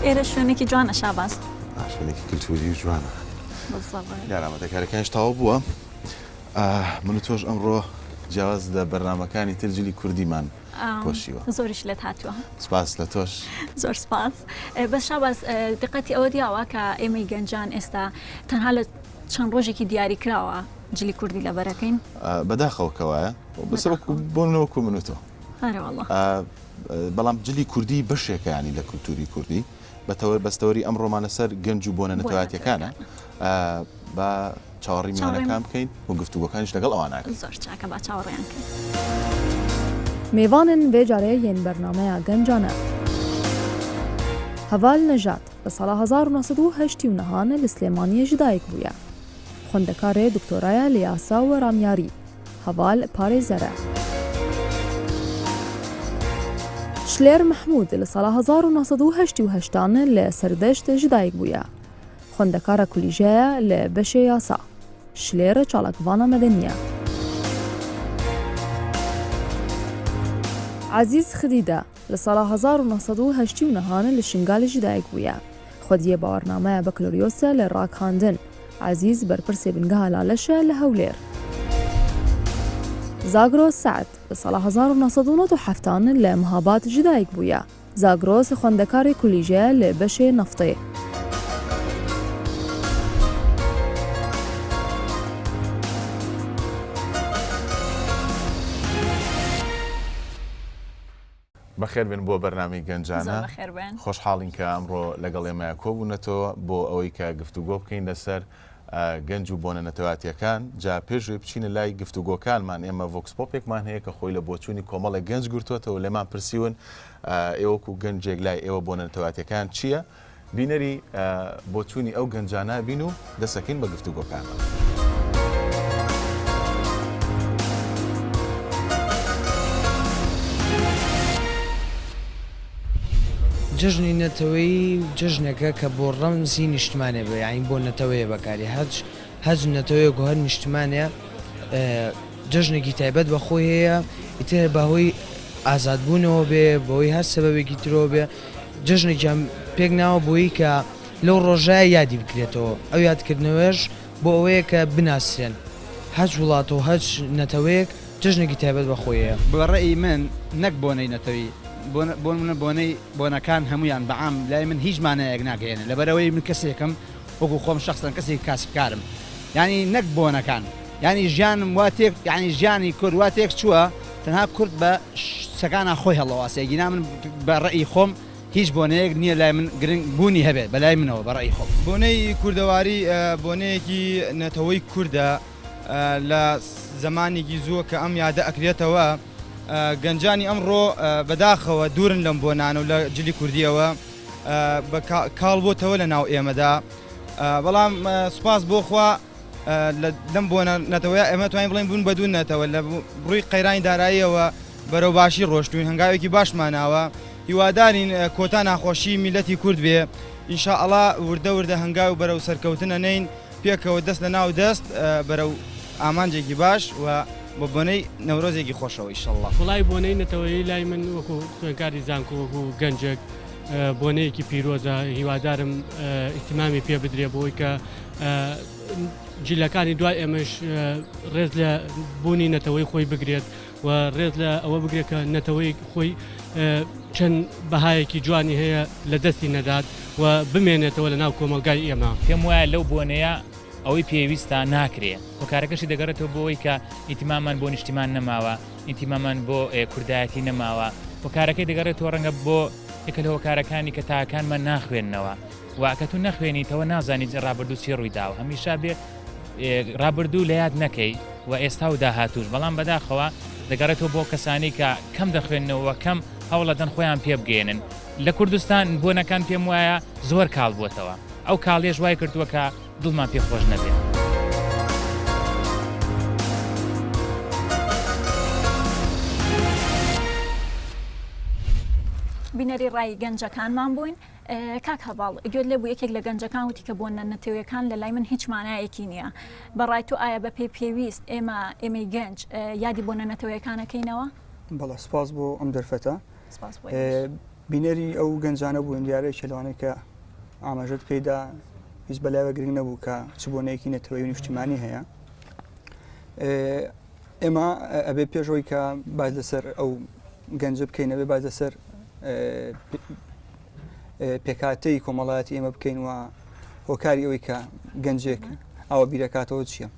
ئێرە شوێنێکی جوانە شاباز شوێنێکی کلتوری و جوانە بەزەڵێ. یارامەتەکارەکانش تەواو بووە. من و تۆش ئەمڕۆ جیاواز لە بەرنامەکانی تر جلی کوردیمان پۆشیوە. زۆریش لێت هاتووە. سپاس لە تۆش. زۆر سپاس. بە شاباز دقەتی ئەوە دیاوە کە ئێمەی گەنجان ئێستا تەنها لە چەند ڕۆژێکی دیاری کراوە جلی کوردی لەبەرەکەین. بەداخەوەکەوایە بەسەوەکو بۆنەوەکو من و تۆ. بەڵام جلی کوردی بەشێکە ینی لە کولتوری کوردی بەستەوەری ئەم ڕۆمانە سەر گەنج و بۆنە نەتەواتیەکانە بە چاوەڕی میوانەکان بکەین و گفتوگۆکانیش لەگەڵ ئەواناکەین. زۆر چاکە با چاوەڕێیان کەین. میوانن بێ جارەیە یەن بەرنامەیە گەنجانە. هەڤال نەژات لە ساڵا 1989 لە سلێمانیەش دایک بووە. خوێندەکارێ دکتۆرایە لە یاسا و ڕامیاری. هەڤال پارێزەرە. شلێر محمود لە ساڵا 1980 لە سەردەشت دایک بووە. خوێندەکارە کولیژەیە لە بەشێ یاسا. شلێرە چاڵکڤانە مەدەنیە. عزیز خدیدە لە ساڵا 1980 لە شنگالیش دایک بووە. خودیە باوەڕنامەیە بەکلۆریۆسە لە ڕاکاندن. عزیز بەرپرسێ بنگەها لالەشە لە هەولێر. زاگرۆس سعد لە ساڵا 1970 لە مهاباد دایک بووە. زاگرۆس خوێندەکاری کولیژەیە لە بەشێ نەفتێ. بەخێر بن بۆ بەرنامەی گەنجانە. خۆشحاڵین کە ئەمڕۆ لەگەڵ ئێمە کۆبوونەتەوە بۆ ئەوەی کە گفتوگۆ بکەین لەسەر گەنج و بۆنە نەتەواتیەکان. جا پێشوێ بچینە لای گفتوگۆکانمان. ئێمە ڤۆکس پۆپێکمان هەیە کە خۆی لە بۆچوونی کۆمەڵی گەنج گرتووەتەوە لێمان پرسیون ئێوەکو گەنجێک لای ئێوە بۆنە نەتەواتیەکان چییە؟ بینەری بۆچوونی ئەو گەنجانە بین و دەسەکەین بە گفتوگۆکان. جژنی نەتەوەی جژنێکە کە بۆ ڕەمزی نیشتمانێ بە یاین بۆ نەتەوەیە بەکاری هەج نەتەوەیە گوهر نیشتمانە جژنێکی تایبەت بە خۆی هەیە ئیتر بەهۆی ئازادبوونەوە بێ بەوەی هەر سەبەبێکی ترەوە بێ جژنێکیان پێک ناوە بۆی کە لەو ڕۆژایە یادی بکرێتەوە. ئەو یادکردنەوەش بۆ ئەوەیە کە بناسرێن هەج وڵاتەوە هەج نەتەوەیەک جژنێکی تایبەت بە خۆیە. بەڕێی من نەک بۆنەی نەتەوەی بۆ منە بۆنەکان هەمویان بەعام لای من هیچ مانایەک ناگەێنە لەبەرەوەی من کەسێکم وەکو خۆم شخصەن کەسێک کاسبکارم ینی نەک بۆنەکان ینی ژیانم واتێک ینی ژیانی کورد واتێک چووە تەنها کورد بە سەکانە خۆی هەڵەواسەیەگینا من بە ڕێی خۆم هیچ بۆنەیەک نییە لای من گرنگ بوونی هەبێت بەلای منەوە بە ڕێی خۆم. بۆنەی کوردەواری بۆنەیەکی نەتەوەی کووردە لە زمانێکی زووە کە ئەم یادە ئەکرێتەوە. گەنجانی ئەمڕۆ بەداخەوە دوورن لەم بۆنانە و لە جلی کوردیەوە کاڵ بۆتەوە لە ناو ئێمەدا. بەڵام سوپاس بۆ خوا لەم بۆنە نەتەوەی ئێمە توانین بڵین بوون بە دوو نەتەوە لە ڕووی قەیرانی داراییەوە بەرەو باشی ڕۆشتوین هەنگاوێکی باشماناوە. هیوادارین کۆتا ناخۆشی میلەتی کورد بێ ئینشاءڵڵا وردە وردە هەنگاو بەرەو سەرکەوتنە نین پێکەوە دەست لە ناو دەست بەرەو ئامانجێکی باش و بۆ بۆنەی نەورۆزێکی خۆشەوە ئینشاءڵڵا. وڵای بۆنەی نەتەوەیی لای من وەکو خوێنکاری زانکۆ وەکو گەنجێک بۆنەیەکی پیرۆزە هیوادارم ئیتیمامی پێ بدرێ بۆی کە جیلەکانی دوای ئێمەش ڕێز لە بوونی نەتەوەی خۆی بگرێت و ڕێز لە ئەوە بگرێت کە نەتەوەی خۆی چەند بەهایەکی جوانی هەیە لە دەستی نەدات و بمێنێتەوە لە ناو کۆمەلگای ئێمە. پێم وایە لەو بۆنەیە ئەوەی پێویستە ناکرێ و کارەکەشی دەگەڕێتەوە بۆەوەی کە ئیتیمامان بۆ نیشتیمان نەماوە ئیتیمامان بۆ کوردایەتی نەماوە و کارەکەی دەگەڕێتەوە ڕەنگە بۆ یەکە لەوە کارەکانی کە تاکانمان ناخوێننەوە واکە تو نەخوێنیتەوە نازانیت ڕابردوو چی ڕوویداوە هەمیشا بێ ڕابردوو لە یاد نەکەی و ئێستا و داهاتوش بەڵام بەداخەوە دەگەڕێتەوە بۆ کەسانی کە کەم دەخوێنەوە کەم هەوڵەدەن خۆیان پێ بگەێنن. لە کوردستان بۆنەکان پێم وایە زۆر کاڵ بووەتەوە ئەو کاڵێژ وای کردووە کە دڵمان پێ خۆش نەبێت. بینەری ڕای گەنجەکانمان بووین. کاک هەڤاڵ گوێت لێ بوو یەکێک لە گەنجەکان وتی کە بۆنە نەتەوەیەکان لە لای من هیچ مانایەکی نییە. بەڕای تو ئایا بە پێویست ئێمەی گەنج یادی بۆنە نەتەوەیەکانەکەینەوە؟ بەڵێ سپاس بۆ ئەم دەرفەتە. بینەری ئەو گەنجانە بوون دیارەیەکی لەوانەیە کە ئاماژەت پێدا هیچ بەلاوە گرنگ نەبوو کە چ بۆنەیەکی نەتەوەی و نیشتیمانی هەیە. ئێمە ئەبێ پێشەوەی کە باز لەسەر ئەو گەنجە بکەینەوێ باز لەسەر پێکاتەی کۆمەڵایەتی ئێمە بکەین و هۆکاری ئەوەی کە گەنجێک ئەوە بیرەکاتەوە چییە.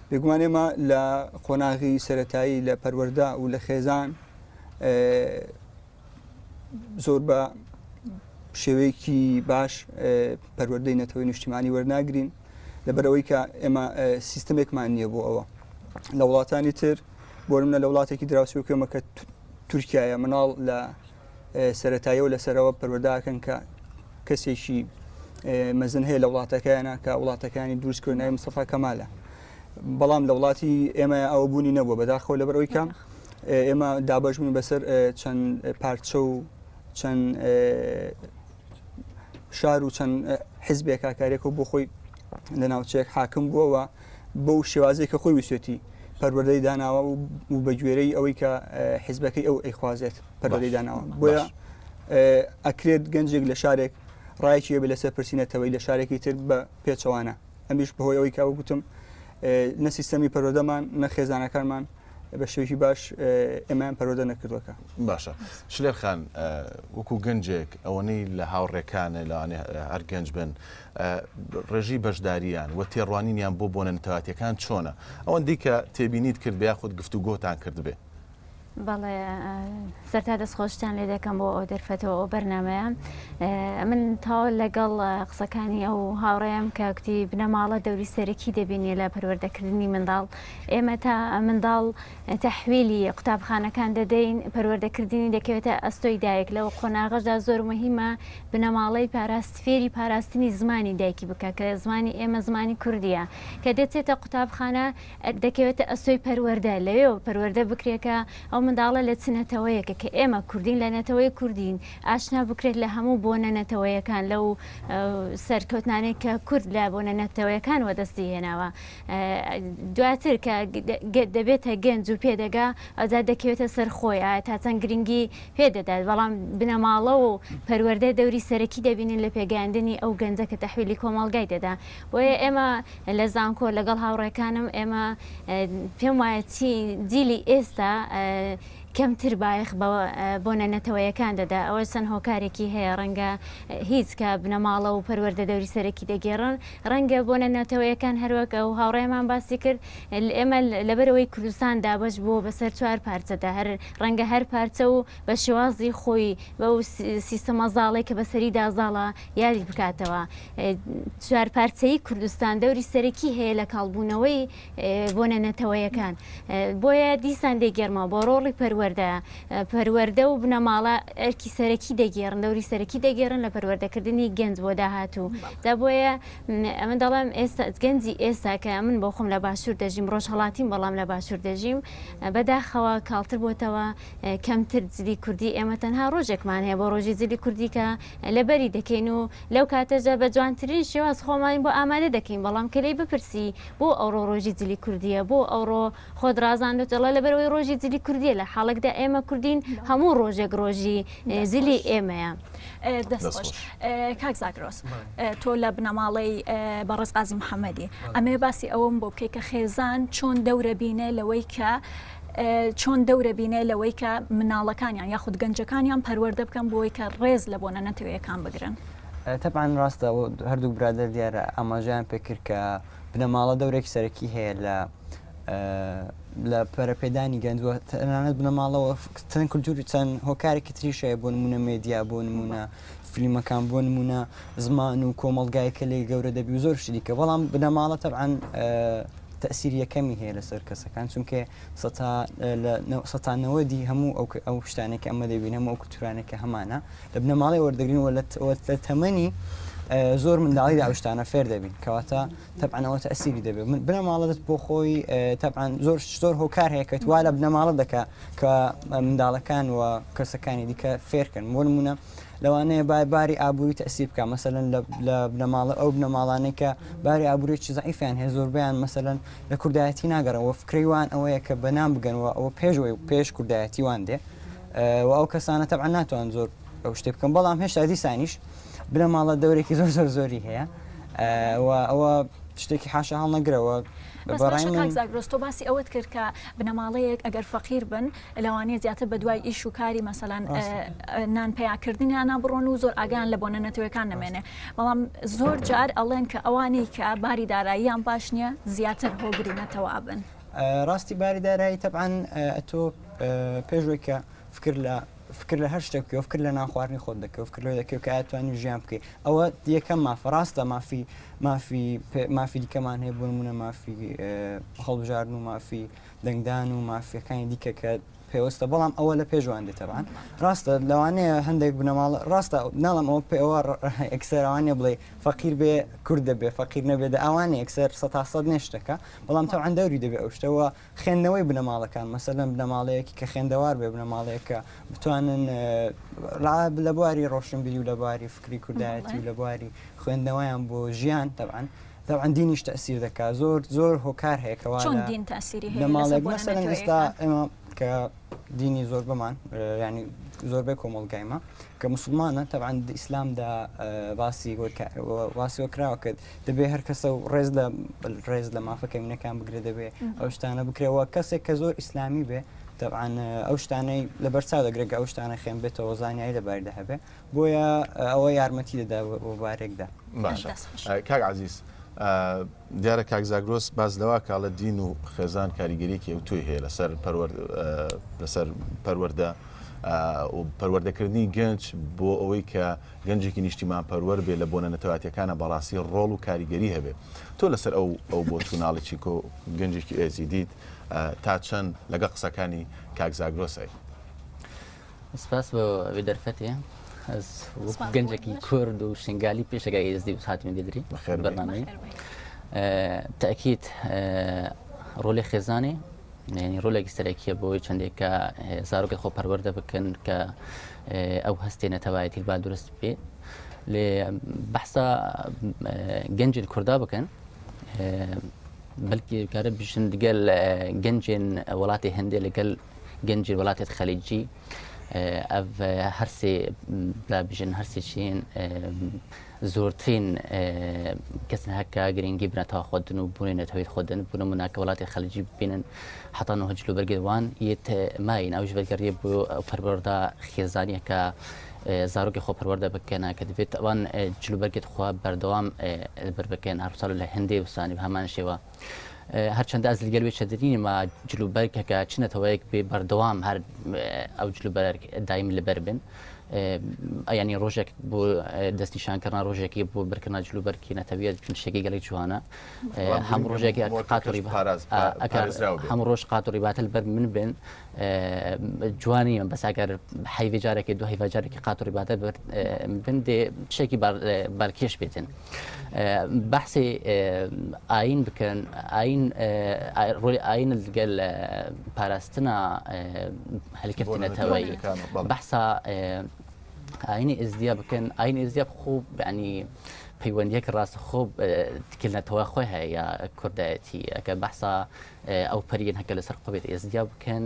بێگومان ئێمە لە قۆناغی سەرەتایی لە پەروەردە و لە خێزان زۆر بە شێوەیەکی باش پەروەردەی نەتەوەی نیشتیمانی وەرناگرین لەبەرەوەی کە ئێمە سیستمێکمان نییە بۆ ئەوە. لە وڵاتانی تر بۆ منە لە وڵاتێکی دراوسی وکەمە کە تورکایە مناڵ لە سەرەتاییە و لەسەرەوە پەروەرداکەن کە کەسێکی مەزن هەیە لە وڵاتەکەیانە کە وڵاتەکانی دروستکردنەوەی مستەفا کەمالە. بەڵام لە وڵاتی ئێمە ئەوە بوونی نەبووە بەداخەوە لەبەرەوەی کە ئێمە دابەشبوون بەسەر چەند پارچە و چەند شار و چەند حیزبێک کاکارێکەوە بۆ خۆی لە ناوچەیەک حاکم بووەوە بەو شێوازەیە کە خۆی ویسێتی پەروەردەی داناوە و بە گوێرەی ئەوەی کە حیزبەکەی ئەو ئەیخوازێت پەروەردەی داناوە. بۆیە ئەکرێت گەنجێک لە شارێک ڕایکی بە لەسەر پرسیینەتەوەی لە شارێکی تر بە پێچەوانە. ئەمیش بەهۆی ئەوەی کاوە گوتم نە سیستەمی پەروەردەمان نە خێزانەکانمان بە شێوکی باش ئێمەیان پەروەردە نەکردوەکە. باشە شلێر خان وەکو گەنجێک ئەوەنەی لە هاوڕێکانە لەوانێ هەر گەنج بن ڕێژی بەشداریان و تێڕوانینیان بۆ بۆنە نەتەواتیەکان چۆنە ئەوەندی کە تێبینیت کرد بە یاخود گفتوگۆتان کرد بێ. بەڵێ سەرتا دەستخۆشتان لێ دەکەم بۆ ئەو دەرفەتەوە ئەو بەرنامەیە. من تاوە لەگەڵ قسەکانی ئەو هاوڕێم کە کتی بنەماڵە دەوری سەرەکی دەبینێ لە پەروەردەکردنی منداڵ. ئێمە تا منداڵ تەحویلی قوتابخانەکان دەدەین پەروەردەکردنی دەکەوێتە ئەستۆی دایک لەو قۆناغەشدا زۆر مهمە بنەماڵەی فێری پاراستنی زمانی دایکی بکە کە زمانی ئێمە زمانی کوردیە کە دەچێتە قوتابخانە دەکەوێتە ئەستۆی پەروەردە لەوێ پەروەردە بکرێتە ئەو منداڵە لە چنەتەوەیەکە کە ئێمە کوردین لە نەتەوەی کوردین ئاشنا بکرێت لە هەموو بۆنە نەتەوەیەکان لەو سەرکەوتانێک کە کورد لە بۆنە نەتەوەیەکان وەدەستی هێناوە. دواتر کە دەبێتە گەنج و پێدەگا ئەجا دەکەوێتە سەرخۆی تا چەند گرنگی پێدەدات بەڵام بنەماڵە و پەروەردە دەوری سەرەکی دەبینین لە پێگەاندنی ئەو گەنجە کە تەحویلی کۆمەڵگای دەدا. بۆیە ئێمە لە زانکۆ لەگەڵ هاوڕێکانم ئێمە پێم وایە جیلی ئێستا کەمتر بایخ بۆنە نەتەوەیەکان دەدا ئەوە چەند هۆکارێکی هەیە ڕەنگە هیچ کە بنەماڵە و پەروەردە دەوری سەرەکی دەگێڕن ڕەنگە بۆنە نەتەوەیەکان هەروەکە و هاوڕێمان باسی کرد ئێمە لەبەرەوەی کوردستان دابش بۆ بەسەر 4 پارچەدا ڕەنگە هەر پارچە و بە شێوازی خۆی بە سیستەمە زاڵی کە بەسەری دازاڵە یاری بکاتەوە. 4 پارچەی کوردستان دەوری سەرەکی هەیە لە کاڵبوونەوەی بۆنە نەتەوەیەکان. بۆیە دیسان دەگەرمە بۆ ڕۆڵی پەروەردە و بنەماڵە ئەرکی سەرەکی دەگێڕن دەوری سەرەکی دەگێڕن لە پەروەردەکردنی گەنج بۆ داهاتوو. دا بۆیە ئەمە دەڵێم ئێستا گەنجی ئێستا کە من بۆ خۆم لە باشوور دەژیم ڕۆژهەڵاتیم بەڵام لە باشوور دەژیم بەداخەوە کاڵتر بۆتەوە کەمتر جلی کوردی ئێمە تەنها ڕۆژێکمان هەیە بۆ ڕۆژی جلی کوردی کە لەبەری دەکەین و لەو کاتەژە بە جوانترین شێواز خۆمان بۆ ئامادە دەکەین بەڵام کەلەی بپرسی بۆ ئەوڕۆ ڕۆژی جلی کوردیە بۆ ئەوڕۆ خۆدرازان دەڵە لەبەرەوەی ڕۆژی جلی کوردیە لە حاڵکدا ئێمە کوردین هەموو ڕۆژێک ڕۆژی زلی ئێمەیە. دەستخۆش کاک زاگرۆس تۆ لە بنەماڵەی بەڕێز قازی محەممەدی ئەمێ باسی ئەوم بۆ بکەی کە خێزان چۆن دەورە بینێ لەوەی کە چۆن دەورە بینێ لەوەی کە مناڵەکانیان یاخود گەنجەکانیان پەروەردە بکەن بۆی کە ڕێز لە بۆنە نەتەوەیەکان بگرن. طبعا ڕاستە هەردوو برادر دیارە ئاماژیان پێکرد کە بنەماڵە دەورێکی سەرەکی هەیە لە پەرەپێدانی گەنجوە تەنانەت بنەماڵەوە چەند کولتوری چەند هۆکارێکی تریشەیە بۆ نمونە مێدیا بۆ نمونە فیلمەکان بۆ نمونە زمان و کۆمەڵگایەکە لێ گەورە دەبی و زۆر شتیکە بەڵام بنەماڵە تەبعاً تەسیری یەکەمی هەیە لەسەر کەسەکان چونکە 90 هەموو ئەو شتانێکی ئەمە دەبین هەموو ئەو کولتورانێکە هەمانە لە بنەماڵی وەردەگرین لە تەمەنی زۆر منداڵی داوشتانە فێر دەبین کەواتە تەبعانەوە تەسیری دەبێت بنەماڵەت بۆ خۆی تەبعان زۆر هۆکار هەیە کە تووا لە بنەماڵە دەکا کە منداڵەکان و کەسەکانی دیکە فێرکەن بۆ نمونە لەوانەیە باری ئابووری تەسیر بکە مەسەلەن لە بنەماڵە ئەو بنەماڵانەی کە باری ئابووریی زەعیفیان هەیە زۆربیان مەسەلەن لە کوردایەتی ناگەڕەوە فکرەیوان ئەوەیە کە بەنام بگەنەوە ئەوە پێش کوردایەتی وان دێ و ئەو کەسانە تەبعان ناتوان زۆر ئەو شتێ بکەم بەڵام هێشتا دیسانیش بنە ماڵە دەورێکی زۆری هەیە ئەوە شتێکی حاشا هەڵ نەگرەوە زاگرۆستۆ باسی ئەوت کرد کە بنەماڵەیەک ئەگەر فەقیر بن لەوانەیە زیاتر بە دوای ئیش و کاری مەسەلەن نان پیاکردنیانە بڕۆن و زۆر ئاگان لە بۆنە نەتەوەیەکان نەمێنێ بەڵام زۆر جار ئەڵێن کە ئەوانەی کە باری داراییان باش نییە زیاتر هۆگری نەتەوا بن ڕاستی باری دارایی تەبعاً تۆ پێشوەی کە فکر لە هەر شتێک و فکر لە ناخواردنی خۆت دەکەوت فکر لە دەکەوت کە ئاتوانی ژیان بکەیت ئەوە یەکەم مافە ڕاستە مافی دیکەمان هەیە بۆ نمونە مافی هەڵبژاردن و مافی دەنگدان و مافیەکانی دیکە کە پێوەستە بەڵام ئەوە لە پێشوان دێتەوان ڕاستە لەوانەیە هەندێک بنەماڵ ڕاستە ناڵم ئەوە پێوە ئەکسەرەوانێ بڵێ فەقیر بێ کورد دەبێ فەقیر نەبێت ئەوانە ئەکسەر 100 نێشتەکە بەڵام تەوان دەوری دەبێت ئەو شتەوە خوێندنەوەی بنەماڵەکان مەسەلەن بنەماڵەیەکی کە خوێندەوار بێ بنەماڵەیەکە بتوانن لە بواری ڕۆشنبیری و لە بواری فکری کوردایەتی و لە بواری خوێندنەوەیان بۆ ژیان تەبعاً دینیش تەسیر دەکات زۆر هۆکار هەیە کەوا چۆن دین تاسیری هەیە لەماڵێک مەسەلەن ئێستا ئێمە کە دینی زۆر بمان ینی زۆربەی کۆمەڵگایمە کە مسلمانە تەبعاً ئیسلامدا واسی وەکراوە کرد دەبێ هەر کەسە و ڕێز لە مافەکەی منەکان بگرێت دەبێ ئەو شتانە بکرێەوە کەسێک کە زۆر ئیسلامی بێ طبعا ئەو شتانەی لە بەرچاو دەگرێت ئەو شتانە خێن بێتەوە زانیایی لەباریدا هەبێ بۆیە ئەوە یارمەتی دەدا بۆ بارێکدا باشە کاک عزیز دیارە کاک زاگرۆس باز لەوە کاڵە دین و خێزان کاریگەریەکی ئەو توی هەیە لەسەر پەروەردە و پەروەردەکردنی گەنج بۆ ئەوەی کە گەنجێکی نیشتیمان پەروەەر بێ لە بۆنە نەتەواتیەکانە بەڕاستی ڕۆڵ و کاریگەری هەبێ تۆ لەسەر ئەو بۆ چووناڵێکی کۆ گەنجێکی ئێزی دیت تا چەند لەگە قسەکانی کاک زاگرۆسای سپاس بۆ ئەوەی دەرفەتێ ئەس گەنجێکی کورد و شنگالی پێشەکە ئێزدی هاتوین دەدری بەرنامەی تاکید ڕۆلی خێزانێ ینی ڕۆلێکی سەرەکیە بۆی چەندێکە زارۆکە خۆ پەروەردە بکەن کە ئەو هەستێ نەتەوایەتی با دروست بێ لێ بەحسا گەنجێن کووردا بکەن بەلکی کارە بژن لەگەل گەنجێن وڵاتی هەندێ لەگەل گەنجی وڵاتێت خەلیجی ئەv هەرسێ بلا بژن هەرسێکیین زۆرترین کەسن هەکە گرنگی بنەتەوە خۆدن و بوونێنێتەوەی خۆدن بوونە مناکە وڵاتی خەلیجی ببینن حتان و هەجلو بەرگێوان یەت ماین ئەوش بەرگەریە بۆ پەروەردە خێزانیەکە زارۆکی خۆ پەروەردە بکەنە کە دەبێت ئەوان جلوبەرگێت خوا بەردەوام بەر بکەن هەرساڵ لە هەندێ وسانی هەمان شێوە هەرچەندە ئەز لەگەلوێ چەدرینمە جلوبەرگەکە چنەتەوەیەک بێ بەردەوام هەر ئەو جلوبەر دایم لەبەر بن ینی ڕۆژێک بۆ دەستنیشانکردن ڕۆژێکی بۆ بەرکردنا جلوبەرکی نەتەوێت شتێکی گەڵی جوانە هەم ڕۆژێکی قاتوری هەم ڕۆژ قاتوری باتل بەر من بن جوانی بەس ئەگەر حیڤجارێکی دو هیڤجارێکی قاتوری باتە بن دێ شتێکی بارکێش بێتن بەحسی ئاین بکەن ڕۆلی ئاین لەگەل پاراستنە هەلکردی نەتەوەی بەحسا ئاینی ئێزدیا بکەن ئاینی ئێزدیا خوب ینی پەیوەندیەک ڕاستە خۆب تکلنەتەوە خۆی هەیە کوردایەتی ئەکە بەحسا ئەو پەریەن هەکە لەسەر قوبێت ئێزدیا بکەن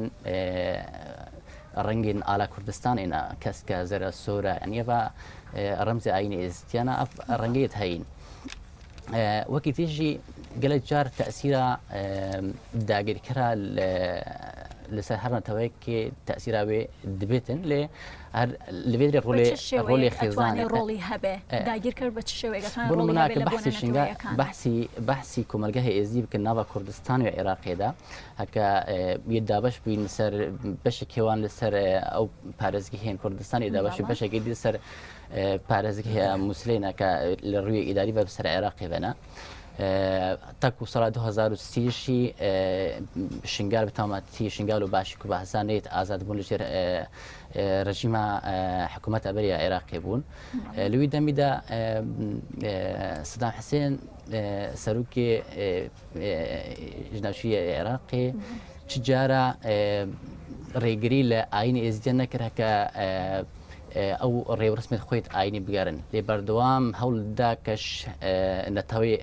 ڕەنگین ئالا کوردستانێنە کەسکە زەرە سۆرە ئەنیە بە ڕەمزی ئاینی ئێزدیانە ئەف ڕەنگەیەت هەین وەکی تێژی گەلە جار تەسیرە داگیرکرا لەسەر هەر نەتەوەیەکی تەسیراوێ دەبێتن لێ لەبێت ڕۆلی خێزانانی ڕۆڵی هەبێ داگیر کرد بە چ بەحسی کۆمەلگە ئێزی بکەن ناوە کوردستان و عێراقیدا هەکە دابش بووین سەر بەشێکێوان لەسەر ئەو پارێزگی هێن کوردستانی دابشی بەشێکی دی سەر پارێزگی هەیە مووسلێنە کە لە ڕووی ئیداری بە سەر عێراقی بەنە تاکو ساڵ 2030شی شنگال بتامەتی شنگال و باشی و بەحزانێت ئازادبوون لەژێر ڕژیمە حکوومەت ئەبەریە عێراقی بوون لەوی دەمیدا سەدام حوسێن سەرۆکی ژناوشی عێراقی چ جارە ڕێگری لە ئاینی ئێزدیان نەکرد کە ئەو ڕێوەرسمێت خۆیت ئاینی بگەرن لێ بەردەوام هەوڵدا کەش نەتەوەی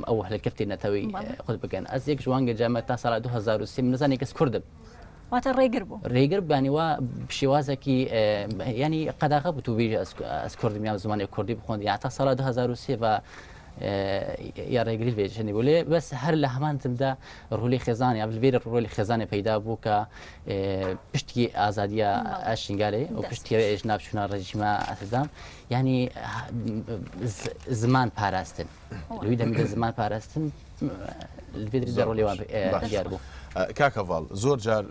ئەو هەلکردی نەتەوەی خۆت بگەن ئەس یەک ژوانگە جامە تا ساڵ 2030 نزانانی کەس کوردم واتە ڕێگر بوو ڕێگر بانیوە شێوازێکی ینی قەداغا بوو تو بێژە ئەس کوردمیان زمانی کوردی بخۆند یا تا ساڵ 2023 بە یا ڕێگری بێژنی بوو لێ بەس هەر لە هەمانتمدا ڕولی خێزانی ئەبلێرە ڕۆلی خێزانی پەیدا بوو کە پشتی ئازادیە ئاشنگارێ و پشتی ئێژ ناپچوونە ڕژیمە ئەسدام ینی زمان پاراستن لەوی دەمیدە زمان پاراستن لەبێ ڕۆلیوان دیار بوو. کاکەڤاڵ زۆر جار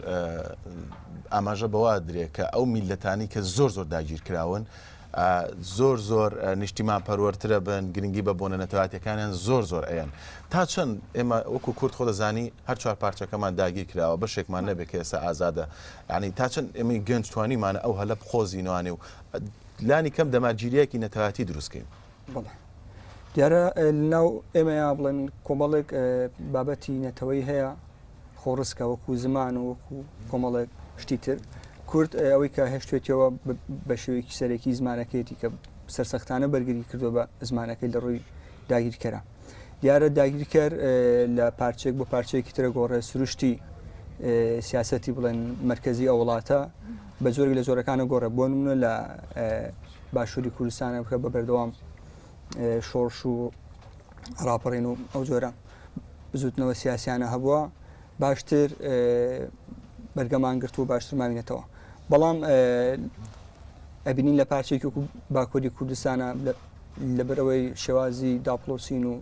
ئاماژە بەوا درێ کە ئەو میلەتانی کە زۆر داگیر کراون زۆر نیشتیمان پەروەرترە بن گرنگی بە بۆنە نەتەواتیەکانیان زۆر ئەیان تا چەند ئێمە وەکو کورد خۆ دەزانی هەر چوار پارچەکەمان داگیر کراوە بەشێکمان نەبێت کە ئێستا ئازادە ینی تا چەند ئێمەی گەنج توانیمانە ئەو هەلە بخۆزینوانێ و لانی کەم دەماگیریەکی نەتەواتی دروستکەین. دیارە ناو ئێمەیا بڵێن کۆمەڵێک بابەتی نەتەوەی هەیە خۆڕستکە وەکو زمان و وەکو کۆمەڵێک شتی تر کورد ئەوەی کە هێشتێتەوە بە شێوەیەکی سەرەکی زمانەکەیەتی کە سەرسەختانە بەرگری کردو بە زمانەکەی لە ڕووی داگیرکەرە دیارە داگیرکەر لە پارچێک بۆ پارچەیەکی ترە گۆڕێ سروشتی سیاسەتی بڵێن مرکزی ئەو وڵاتە بە زۆری لە زۆرەکانە گۆڕە بۆ نمونە لە باشووری کوردستانە بکە بە بەردەوام شۆڕش و ڕاپەڕین و ئەو جۆرە بزوتنەوە سیاسیانە هەبووە باشتر بەرگەمان گرت و باشتر ماوینێتەوە بەڵام ئەبینین لە پارچێکی وەکو باکووری کوردستانە لەبەرەوەی شێوازی داپلۆسین و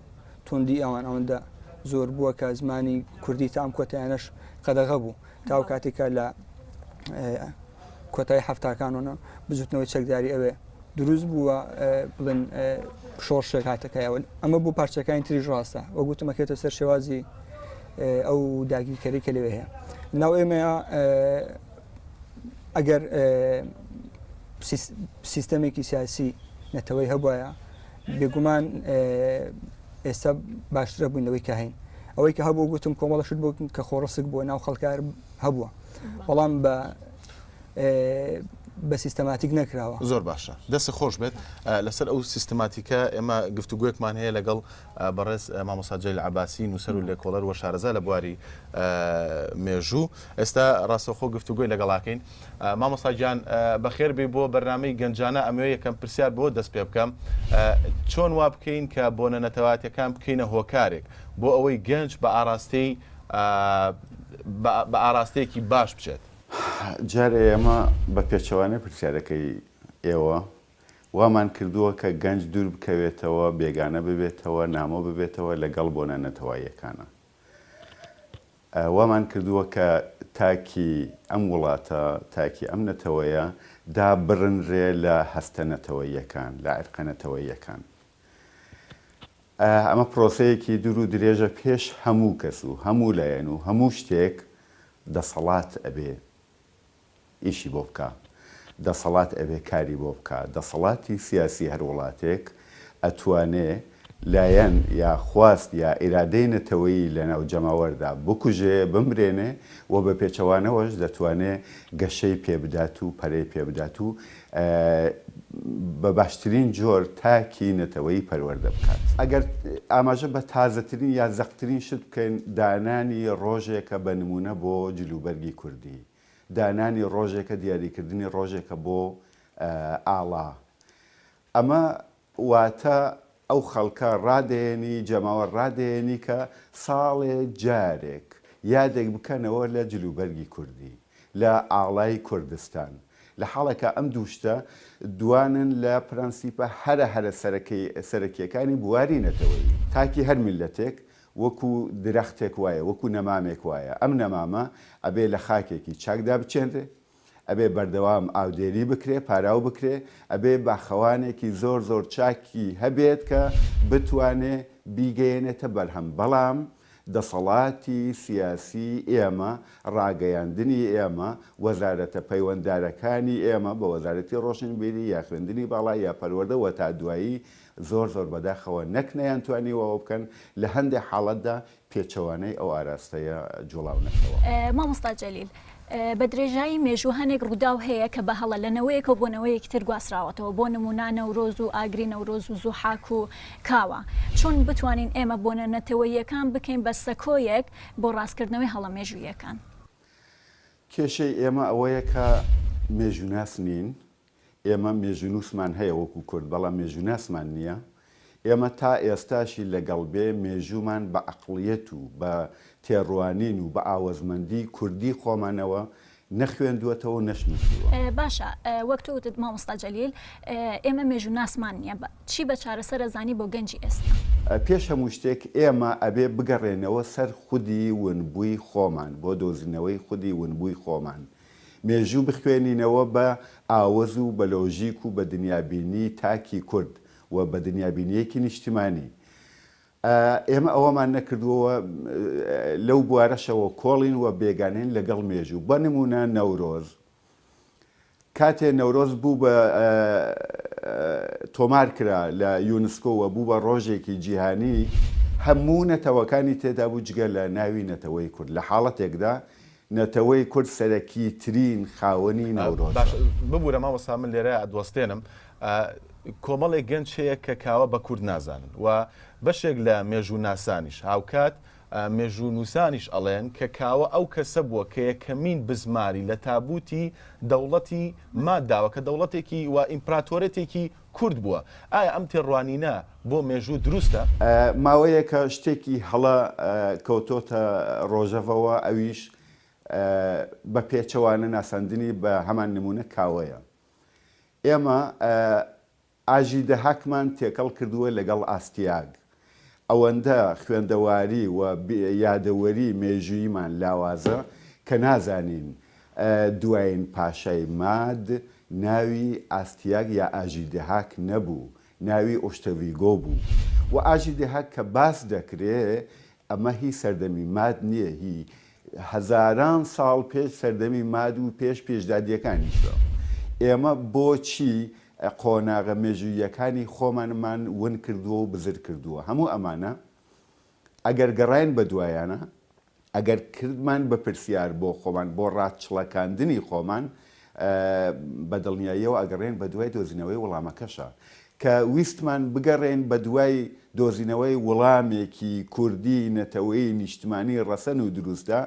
توندی ئەوان ئەوەندە زۆر بووە کە زمانی کوردی تا ئەم کۆتایانەش قەدەغە بوو تاو کاتێکە لە کۆتای هەفتاکانەوە بزوتنەوەی چەکداری ئەوێ دروست بووە بڵێن شۆڕشێک هاتەکەیەوە ئەمە بوو پارچەکانی تریژ ڕاستە وە گوتمەکێتە سەر شێوازی ئەو داگیرکەری کە لەوێ هەیە ناو ئێمەیە ئەگەر سیستەمێکی سیاسی نەتەوەی هەبواە بێگومان ئێستا باشترە بووین لەوەی کە هەین ئەوەی کە هەبوو گوتم کۆمەڵە شت بۆ کە خۆڕسک بووە ناو خەڵکار هەبووە بەڵام بە سیستەماتیک نەکراوە زۆر باشە دەست خۆش بێت لەسەر ئەو سیستەماتیکە ئێمە گفتوگویەکمان هەیە لەگەڵ بەڕێز مامۆستا جەلیل عەباسی نووسەر و لێکۆڵەر و شارەزا لە بواری مێژوو ئێستا ڕاستەوخۆ گفتوگوی لەگەڵاکەین مامۆستا گیان بەخێر بێ بۆ بەرنامەی گەنجانە ئەمەوێ یەکەم پرسیار بۆ دەست پێ بکەم چۆن وا بکەین کە بۆنە نەتەواتیەکان بکەینە هۆکارێک بۆ ئەوەی گەنج بە ئاراستەیەکی باش بچێت جارێ ئێمە بە پێچەوانەی پرسیارەکەی ئێوە وامان کردووە کە گەنج دوور بکەوێتەوە بێگانە ببێتەوە نامۆ ببێتەوە لەگەڵ بۆنە نەتەواییەکانە وامان کردووە کە تاکی ئەم وڵاتە تاکی ئەم نەتەوەیە دابڕنرێ لە هەستە نەتەوەییەکان لە عێرقە نەتەوەییەکان ئەمە پرۆسەیەکی دوور و درێژە پێش هەموو کەس و هەموو لایەن و هەموو شتێک دەسەڵات ئەبێ ئیشی بۆ بکە دەسەڵات ئەبێ کاری بۆ بکە دەسەڵاتی سیاسی هەر وڵاتێک ئەتوانێ لایەن یا خواست یا ئیرادەی نەتەوەیی لە ناو جەماوەردا بکوژێ بمرێنێ و بە پێچەوانەوەش دەتوانێ گەشەی پێبدات و پەرەی پێبدات و بە باشترین جۆر تاکی نەتەوەیی پەروەردە بکات ئەگەر ئاماژە بە تازەترین یا زەقترین شت بکەین دانانی ڕۆژێکە بە نمونە بۆ جلوبەرگی کوردی دانانی ڕۆژێکە دیاریکردنی ڕۆژێکە بۆ ئاڵا ئەمە واتە ئەو خەڵکە ڕادێنی جەماوە ڕادێنی کە ساڵێ جارێک یادێک بکەنەوە لە جلوبەرگی کوردی لە ئاڵای کوردستان لە حاڵێکە ئەم دووشتە دوانن لە پرەنسیپە هەرە سەرەکیەکانی بواری نەتەوەی تاکی هەر میلەتێک وەکو درەختێک وایە وەکو نەمامێک وایە ئەم نەمامە ئەبێ لە خاکێکی چاکدا بچێنرێ ئەبێ بەردەوام ئاودێری بکرێ پاراو بکرێ ئەبێ باخەوانێکی زۆر چاکی هەبێت کە بتوانێ بیگەیەنێتە بەرهەم بەڵام دەسەڵاتی سیاسی ئێمە ڕاگەیاندنی ئێمە وەزارەتە پەیوەنددارەکانی ئێمە بە وەزارەتی ڕۆشنبیری یا خوێندنی باڵا یا پەروەردەوە تا دوایی زۆر بەداخەوە نەکنەیان توانیەوە بکەن لە هەندێک حاڵەتدا پێچەوانەی ئەو ئاراستەیە جوڵاونەتەوە. مامۆستا جەلیل بە درێژایی مێژوو هەنێک ڕووداو هەیە کە بە هەڵە لە نەوەیەکە بۆنەوەیەکی تر گواستراوەتەوە بۆ نمونە نەورۆز و ئاگری نەورۆز و زوحاک و کاوە چۆن بتوانین ئێمە بۆنە نەتەوەییەکان بکەین بە سەکۆیەک بۆ ڕاستکردنەوەی هەڵە مێژوویەکان کێشەی ئێمە ئەوەیە کە مێژوناس نین، ئێمە مێژونوسمان هەیە وەکو کورد، بەڵام مێژوناسمان نییە. ئێمە تا ئێستاشی لەگەڵ بێ مێژومان بە عەقڵیەت و بە تێڕوانین و بە ئاوەزمەندی کوردی خۆمانەوە نەخوێندووەتەوە نەشنووسیوە. باشە وەک تۆ وتت مامۆستا جەلیل ئێمە مێژوناسمان نییە، چی بە چارەسەر ئەزانی بۆ گەنجی ئێستا؟ پێش هەموو شتێک ئێمە ئەبێ بگەڕێنەوە سەر خودی ونبووی خۆمان بۆ دۆزینەوەی خودی ونبووی خۆمان. مێژوو بخوێنینەوە بە ئاوەز و بە لۆژیک و بە دنیابینی تاکی کورد و بە دنیابینیەکی نیشتیمانی. ئێمە ئەوەمان نەکردووە لەو بوارەشەوە کۆڵین و بێگانین لەگەڵ مێژوو. بە نمونە نەورۆز، کاتێ نەورۆز بوو بە تۆمار کرا لە یونسکۆوە بوو بە ڕۆژێکی جیهانی، هەموو نەتەوەکانی تێدا بوو جگە لە ناوی نەتەوەی کورد. لە حاڵەتێکدا نەتەوەی کورد سەرەکی ترین خاوەنی نەورۆز. ببوورە مامۆستا من لێرە دۆستێنم، کۆمەڵێک گەنج هەیە کە کاوە بە کورد نازانن و بەشێک لە مێژوو ناسانیش هاوکات مێژوو نووسانیش ئەڵێن کە کاوە ئەو کەسە بووە کە یەکەمین بزماری لە تابوتی دەوڵەتی ماداوە کە دەوڵەتێکی و ئیمپراتۆرەتێکی کورد بووە. ئایا ئەم تێڕوانینە بۆ مێژوو دروستە؟ ماوەیە کە شتێکی هەڵە کەوتۆتە ڕۆژەڤەوە، ئەویش بە پێچەوانە ناساندنی بە هەمان نمونە کاوەیە. ئێمە ئاژی دەهاکمان تێکەڵ کردووە لەگەڵ ئاستیاگ. ئەوەندە خوێندەواری و یادەوەری مێژوویمان لاوازە کە نازانین دوایین پاشای ماد ناوی ئاستیاگ یا ئاژی دەهاک نەبوو، ناوی ئۆشتەڤیگۆ بوو. و ئاژی دەهاک کە باس دەکرێت ئەمە هی سەردەمی ماد نییە، هی هەزاران ساڵ پێش سەردەمی ماد و پێشدادیەکانیشە. ئێمە بۆچی قۆناغە مێژوویەکانی خۆمانمان ون کردووە و بزر کردووە؟ هەموو ئەمانە ئەگەر گەڕین بە دوایانە، ئەگەر کردمان بە پرسیار بۆ خۆمان بۆ ڕاچڵەکاندنی خۆمان، بە دڵنیاییەوە ئەگەڕێن بە دوای دۆزینەوەی وەڵامەکەشە کە ویستمان بگەڕێن بە دوای دۆزینەوەی وەڵامێکی کوردی نەتەوەی نیشتمانی ڕەسەن و دروستە،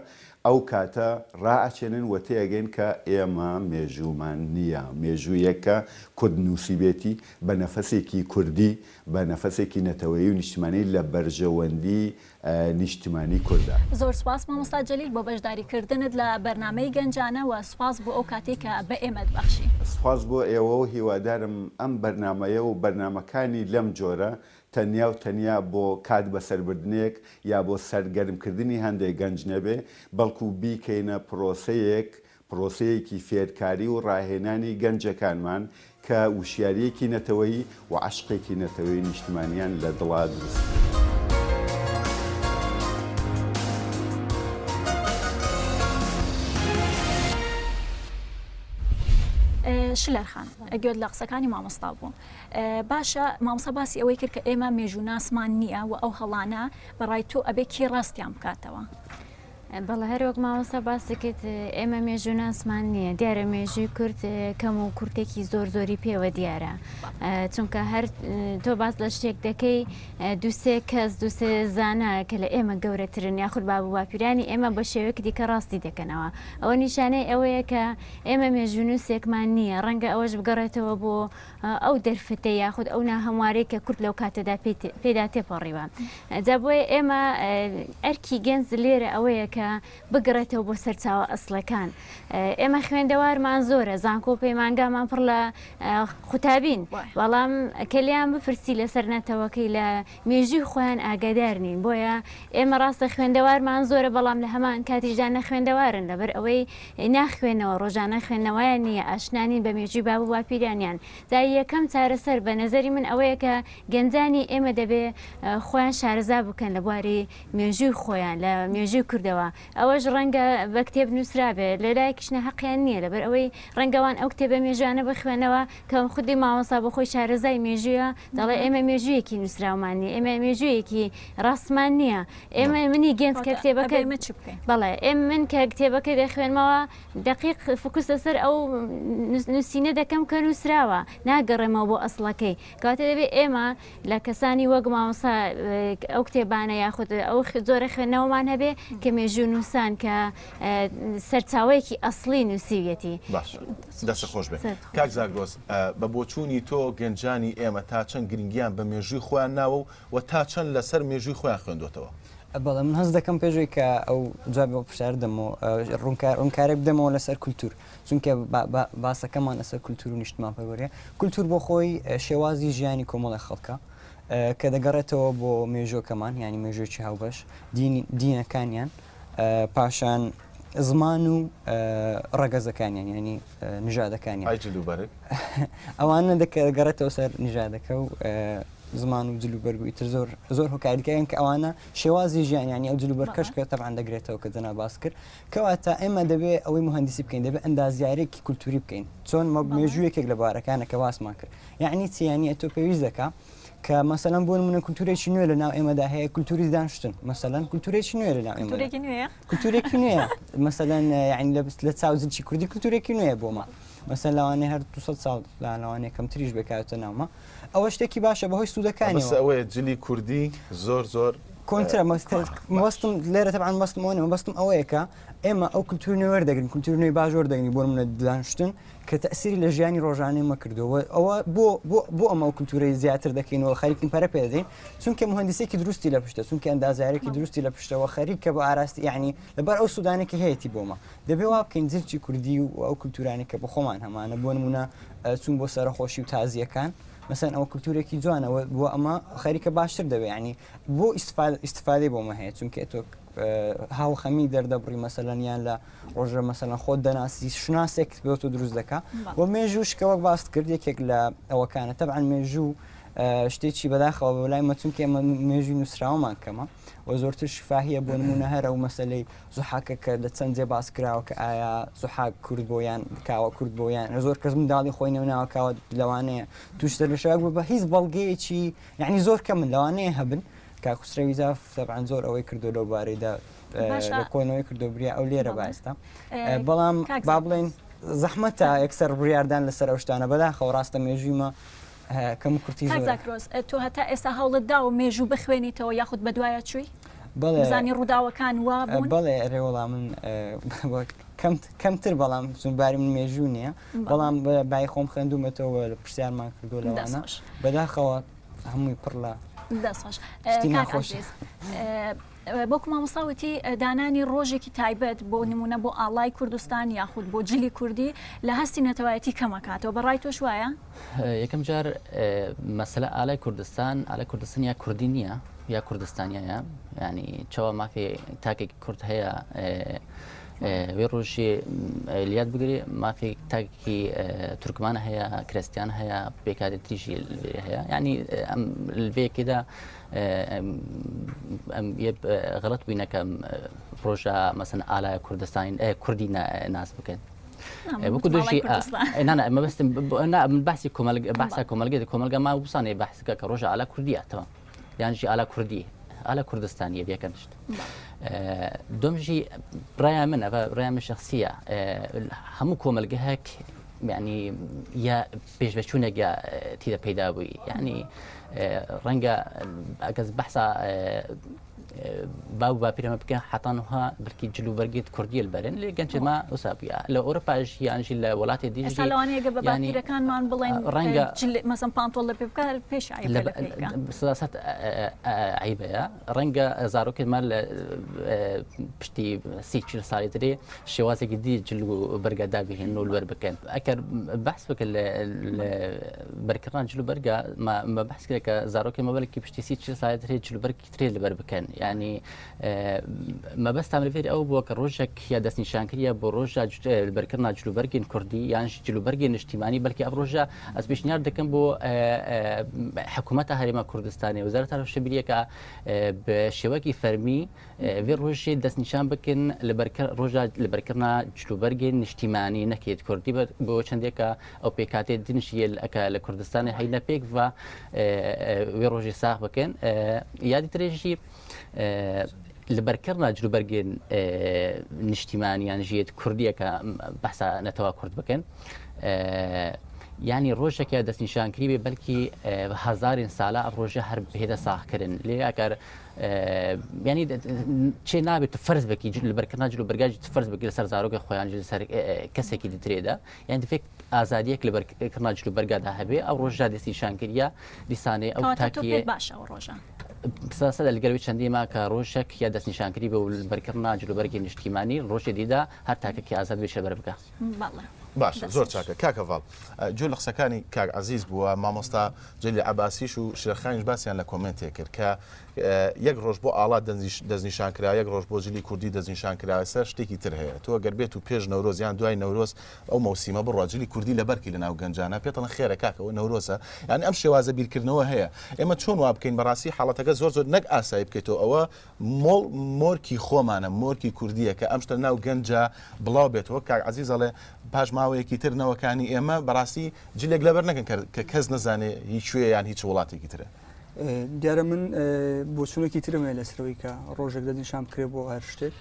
ئەو کاتە ڕائەچێنن و تێگەین کە ئێمە مێژوومان نییە، مێژوویەکە کورد نووسیبێتی بە نەفەسێکی کوردی، بە نەفەسێکی نەتەوەی و نیشتمانی لە بەرژەوەندی نیشتمانی کووردا. زۆر سپاس مامۆستا جەلیل بۆ بەشداریکردنت لە بەرنامەی گەنجانە و سپاس بۆ ئەو کاتێکە بە ئێمەت بەخشی. سپاس بۆ ئێوە و هیوادارم ئەم بەرنامەیە و بەرنامەکانی لەم جۆرە تەنیا و تەنیا بۆ کات بەسەربردنێک یا بۆ سەرگەرمکردنی هەندێک گەنج نەبێ، بەڵکو بیکەینە پرۆسەیەکی فێرکاری و ڕاهێنانی گەنجەکانمان کە وشیارەیەکی نەتەوەیی و عەشقێکی نەتەوەی نیشتمانیان لە دڵا دروست. شلەرخان گوێت لە قسەکانی مامۆستا بوو. باشە مامۆستا باسی ئەوەی کرد کە ئێمە مێژوو ناسمان نییە و ئەو هەڵانە بەڕای تۆ ئەبێ کێ ڕاستیان بکاتەوە. بەڵێ هەروەک مامۆستا باسەکەت ئێمە مێژوو ناسمان نییە، دیارە مێژووی کورد کەم و کورتێکی زۆری پێوە دیارە، چونکە هەر تۆ باس لە شتێک دەکەی دووسێ کەس دووسێ زانە کە لە ئێمە گەورەترن یاخود باب و باپیرانی ئێمە بە شێوەیەک دیکە ڕاستی دەکەنەوە. ئەوە نیشانەی ئەوەیە کە ئێمە مێژوو نووسێکمان نییە، ڕەنگە ئەوەش بگەڕێتەوە بۆ ئەو دەرفتە یاخود ئەو ناهەموارەیە کە کورد لەو کاتەدا پێدا تێپەڕیوە. جا بۆیە ئێمە ئەرکی گەنج لێرە ئەوەیە کە بگەڕێتەوە بۆ سەرچاوە ئەسڵەکان. ئێمە خوێندەوارمان زۆرە، زانکۆ پەیمانگامان پڕ لە قوتابین، بەڵام کەلیان بپرسی لەسەر نەتەوەکەی لە مێژووی خۆیان ئاگادار نین. بۆیە ئێمە ڕاستە خوێندەوارمان زۆرە، بەڵام لە هەمان کاتیشدا نەخوێندەوارن، لەبەر ئەوەی ناخوێنەوە ڕۆژانە خوێندنەوەیان نییە، ئاشنانین بە مێژووی باب و باپیرانیان. جا یەکەم چارەسەر بە نەزەری من ئەوەیە کە گەنجانی ئێمە دەبێ خۆیان شارەزا بکەن لە بواری مێژووی خۆیان لە مێژووی کوردەوە. ئەوەش ڕەنگە بە کتێب نووسرابێ، لەلایەکیشنە حەقیان نییە، لەبەر ئەوەی ڕەنگەوان ئەو کتێبە مێژوانە بخوێنەوە کە خودی مامۆستا بە خۆی شارەزای مێژوویە دەڵێ ئێمە مێژوویەکی نووسراومان نیە، ئێمە مێژوویەکی ڕاستمان نییە. ئێمە منی گەنج کە کتێبەکە بەڵێ من کە کتێبەکە دەخوێنمەوە دقیق فکوس لەسەر ئەو نووسینە دەکەم کە نووسراوە، ناگەڕێمەوە بۆ ئەسڵەکەی. کاتە دەبێت ئێمە لە کەسانی وەک مامۆستا ئەو کتێبانە یاخود ئەو زۆرە خوێندنەوەمان هەبێ کە مێژووی مێژوو نووسان کە سەرچاوەیەکی ئەسڵی نووسیویەتی. باش دەستە خۆش بێت. کاک زاگرۆس بە بۆچوونی تۆ گەنجانی ئێمە تا چەند گرنگیان بە مێژووی خۆیان ناوە و تا چەند لەسەر مێژووی خۆیان خوێندوتەوە؟ بەڵێ من هەست دەکەم پێشوی کە ئەو جواب بە پرسیار دەمەوە ڕوونکارێک بدەمەوە لەسەر کولتور، چونکە باسەکەمان لەسەر کولتور و نیشتمان پەیوەریە. کولتور بۆ خۆی شێوازی ژیانی کۆمەڵی خەڵکە کە دەگەڕێتەوە بۆ مێژۆکەمان، ینی مێژۆکی هاوبەش دینەکانیان، پاشان زمان و ڕەگەزەکانیان ینی نژادەکانیان ئەوانە دەگەڕێتەوە سەر نژادەکە و زمان و جلوبەرگ و ئیتر زۆر هۆکاریەکەیان کە ئەوانە شێوازی ژیانیانی ئەو جلوبەرکەش کە تەبعاً دەگرێتەوە کە جەنا باس کرد کەواتە ئێمە دەبێت ئەوەی مهندسی بکەین، دەبێت ئەندازیارێکی کولتوری بکەین چۆن مێژوویەکێک لە بارەکانە کە باسمان کرد. یعنی چیانی تۆ پێویست دەکا کە مەسەلەن بۆ نمونە کولتورێکی نوێ لە ناو ئێمەدا هەیە، کولتوری دانیشتن مەسەلەن کولتورێکی نوێ لە ناو ئێمە کولتورێکی نوێە مەسەلەن یعنی لە چاوزلکی کوردی کولتورێکی نوێە بۆمە مەسەن لەوانەیە هەر 200 ساڵ لەوانەیە کەمتریش بکاتە ناومە. ئەوە شتێکی باشە بەهۆی سوودەکانی ئەوەیە جلی کوردی زۆر کۆنترە مەستم لێرە تەبعاً مەستم ئەوەیە کە ئێمە ئەو کولتور نوێ وەردەگرین، کولتور نوێی باش وەردەگرین بۆ منە دانیشتن کە تەئسیری لە ژیانی ڕۆژانەیەمە کردەوە. ئەوە بۆ ئەمە کولتورەی زیاتر دەکەینەوە خەریکین پەرە پێدەین، چونکە مهندسێکی دروستی لە پشتە، چونکە ئەندازیارێکی دروستی لە پشتەوە خەریکە بە ئاراستی یعنی لەبەر ئەو سوودانێکی هەیەی بۆمە دەبێ وا بکەین جلکی کوردی و ئەو کولتورانی کە بە خۆمان هەمانە بۆ نمونە چوون بۆ سەرخۆشی و تازیەکان مثلا ئەوە کولتورێکی جوانەوە بۆ ئەمە خەریکە باشتر دەبێت ینی بۆ ئیسفادەی بۆمە هەیە، چونکە تۆ هاو خەمی دەردەبڕی مەسەلەن یان لە ڕۆژە مەسەلەن خۆت دەناسی شناسێک بێتۆ دروست دەکا بۆ مێژوو شکەوەک باست کرد یەکێک لە ئەوەکانە تەبعاً مێژوو شتێکی بەداخەوە بەلای مەچونکە ئێمە مێژوی نووسراوەمان کەمە و زۆرتر شفاهیە بۆ نمونە هەر ئەو مەسەلەی زوحاکە کە لە چەند جێ باس کراوە کە ئایا زوحاک کورد بۆ یان کاوە کورد بۆ یان زۆر کەس منداڵی خۆی نێوناوە کاوە لەوانەیە توشتر لە شەوە بە هیچ بەڵگەیەکی یعنی زۆر کە من لەوانەیە هەبن کاکوسرەوی زاف تەبعاً زۆر ئەوەی کردو لەو بارەیدا کۆنەوەی کردو بریا ئەو لێرە باستا بەڵام با بڵێن زەحمەتە یەکسەر بڕیاردان لەسەر ئەو شتانە بەداخەوە ڕاستە مێژوویمە کەم کورتی زاکرۆز تۆ هەتا ئێستا هەوڵتدا و مێژوو بخوێنیتەوە یاخود بەدوایە چووی زانی ڕووداوەکان وا بوون بەڵێ ڕێوەڵام من کەمتر بەڵام چونباری من مێژوو نییە بەڵام بای خۆم خوێندومەتەوە لە پرسیارمان کردو لەوانە بەداخەوە هەمووی پڕ لە دەستخۆش بۆکو مامۆستاوەتی دانانی ڕۆژێکی تایبەت بۆ نمونە بۆ ئاڵای کوردستان یاخود بۆ جلی کوردی لە هەستی نەتەوایەتی کەمەکاتەوە بەڕای تۆش وایە؟ یەکەم جار مەسەلە ئالای کوردستان یا کوردی نییە یا کوردستانیایە ینی چاوە مافی تاکێکی کورد هەیە وێ ڕۆژی لیات بگری مافی تاکی تورکمانە هەیە کرستیان هەیە بێکاری تریژی هەیە ینی لێکێدا غەڵەت بووینەکەم ڕۆژە مەسەن ئالای کوردستانی کوردی ناس بکەن وەکو دوژی مەبەستم من باسی کۆمەلگە ما وسانێ بەحسەکە کە ڕۆژە ئالا کوردیاتەوە یانژی ئالا کوردی ئالا کوردستانیە بێکەن شت دومژی ڕایە من ئەە ڕای من شخصیە هەموو کۆمەلگەهەک ینی یا پێشبەچوونێک یا تیدە پەیدا بووی ینی ڕەنگە ئەگەس بەحسا باو باپیرەمە بکە حتانها بلکی جلوبەرگیت کوردی البەرن لێ گەنجما وسابیا لە ئەوروپاش یانژی لە وڵاتی دیژی لەوانەیە بە باپیرەکانمان بڵێن ڕەنگە مەسەن پانتۆڵ لە پێ بکار پێش سەداسەت عیبەیە ڕەنگە زارۆکێتمان لە پشتی 30 ساڵی ترێ شێوازێکی دی جلو بەرگەدا بهێن و لەبەر بکەن ئەکەر بەحس بکە لە بەرکردان جلوبەرگە مە بەحس کرێ کە زارۆکێ مەبەلکی پشتی 30 ساڵی ترێ جلوبەرگی ترێ لەبەر بکەن ینی مەبەستام لەفێری ئەو بووە کە ڕۆژێک یا دەستنیشانکردە بۆ ڕۆژە بەرکردنا جلوبەرگین کوردی یان جلوبەرگی نیشتیمانی بەلکی ئەم ڕۆژە ئەس پێشنیار دەکەم بۆ حکوومەتە هەرێمە کوردستانی وەزارەتە شەبیریەکە بە شێوەکی فەرمی وێ ڕۆژێ دەستنیشان بکەن ڕۆژە لە بەرکردنا جلوبەرگی نیشتیمانی نەکێت کوردی بۆ چەندێکە ئەو پێکاتێت دنیشیە ئەکە لە کوردستانی هەینە پێک و وێ ڕۆژی ساغ بکەن یادی ترێژی لە بەرکردنا جلوبەرگێن نیشتیمانیان ژێت کوردیەکە بەحسا نەتەوا کورد بکەن ینی ڕۆژێکە دەستنیشانکری بێ بەلکی هزارین سالا ئەو ڕۆژە هەر بهێدە ساخکردن لێ ئەگەر ینی چێ نابێت تو فەرز بکی لەبەرکردنا جلو بەرگاجی فەرز بگیر لەسەر زارۆکە خۆیان سەر کەسێکی دیترێدا یان دفێک ئازادیەک لەبەرکردنا جلو بەرگادا هەبێ ئەو ڕۆژە دەستنیشانکردە دیسانێ ئەو تاکیە باشە ڕۆژە سەدا لەگەروی چەندی ماکە ڕۆژێک یا دەستنیشانکردی بە بەرکردنا جلوبەرگی نیشتیمانی ڕۆژێ دیدا هەر تاکەکی ئازاد بێشە بەر بکە باش زۆر چاکە کاکەڤڵ جۆ لە قسەکانی کاک عزیز بووە مامۆستا جلی عباسیش و شێرخانیش باسییان لە کۆمنتێ کرد کە یەک ڕۆژ بۆ ئاڵات دەستنیشانکرا یەک ڕۆژ بۆ جلی کوردی دەستنیشانکراوە سەر شتێکی تر هەیە تۆ گەر بێت و پێش نەورۆزیان دوای نەورۆز ئەو مەوسیمە بڕۆ جلی کوردی لەبەرکی لە ناو گەنجانە پێتەڵە خێرە کاکەەوە نەورۆزە یعنی ئەم شێوازە بیرکردنەوە هەیە ئێمە چۆن وا بکەین بەڕاستی حاڵەتەکە زۆر زۆر نەک ئاسایی بکەیتەوە ئەوە مۆرکی خۆمانە مۆرکی کوردیە کە ئەم شتە ناو گەنجە بڵاو بێتەوە کاک عزیزەڵێ پاش ماوەیەکی تر نەوەکانی ئێمە بەڕاستی جلێک لەبەر نەکەن کە کەس نەزانێ هیچ شوێ یان هیچ وڵاتێکی ترە دیارە من بۆچوونێکی ترمێ لەسەرەوەی کە ڕۆژێک دەستنیشان بکرێت بۆ هەر شتێک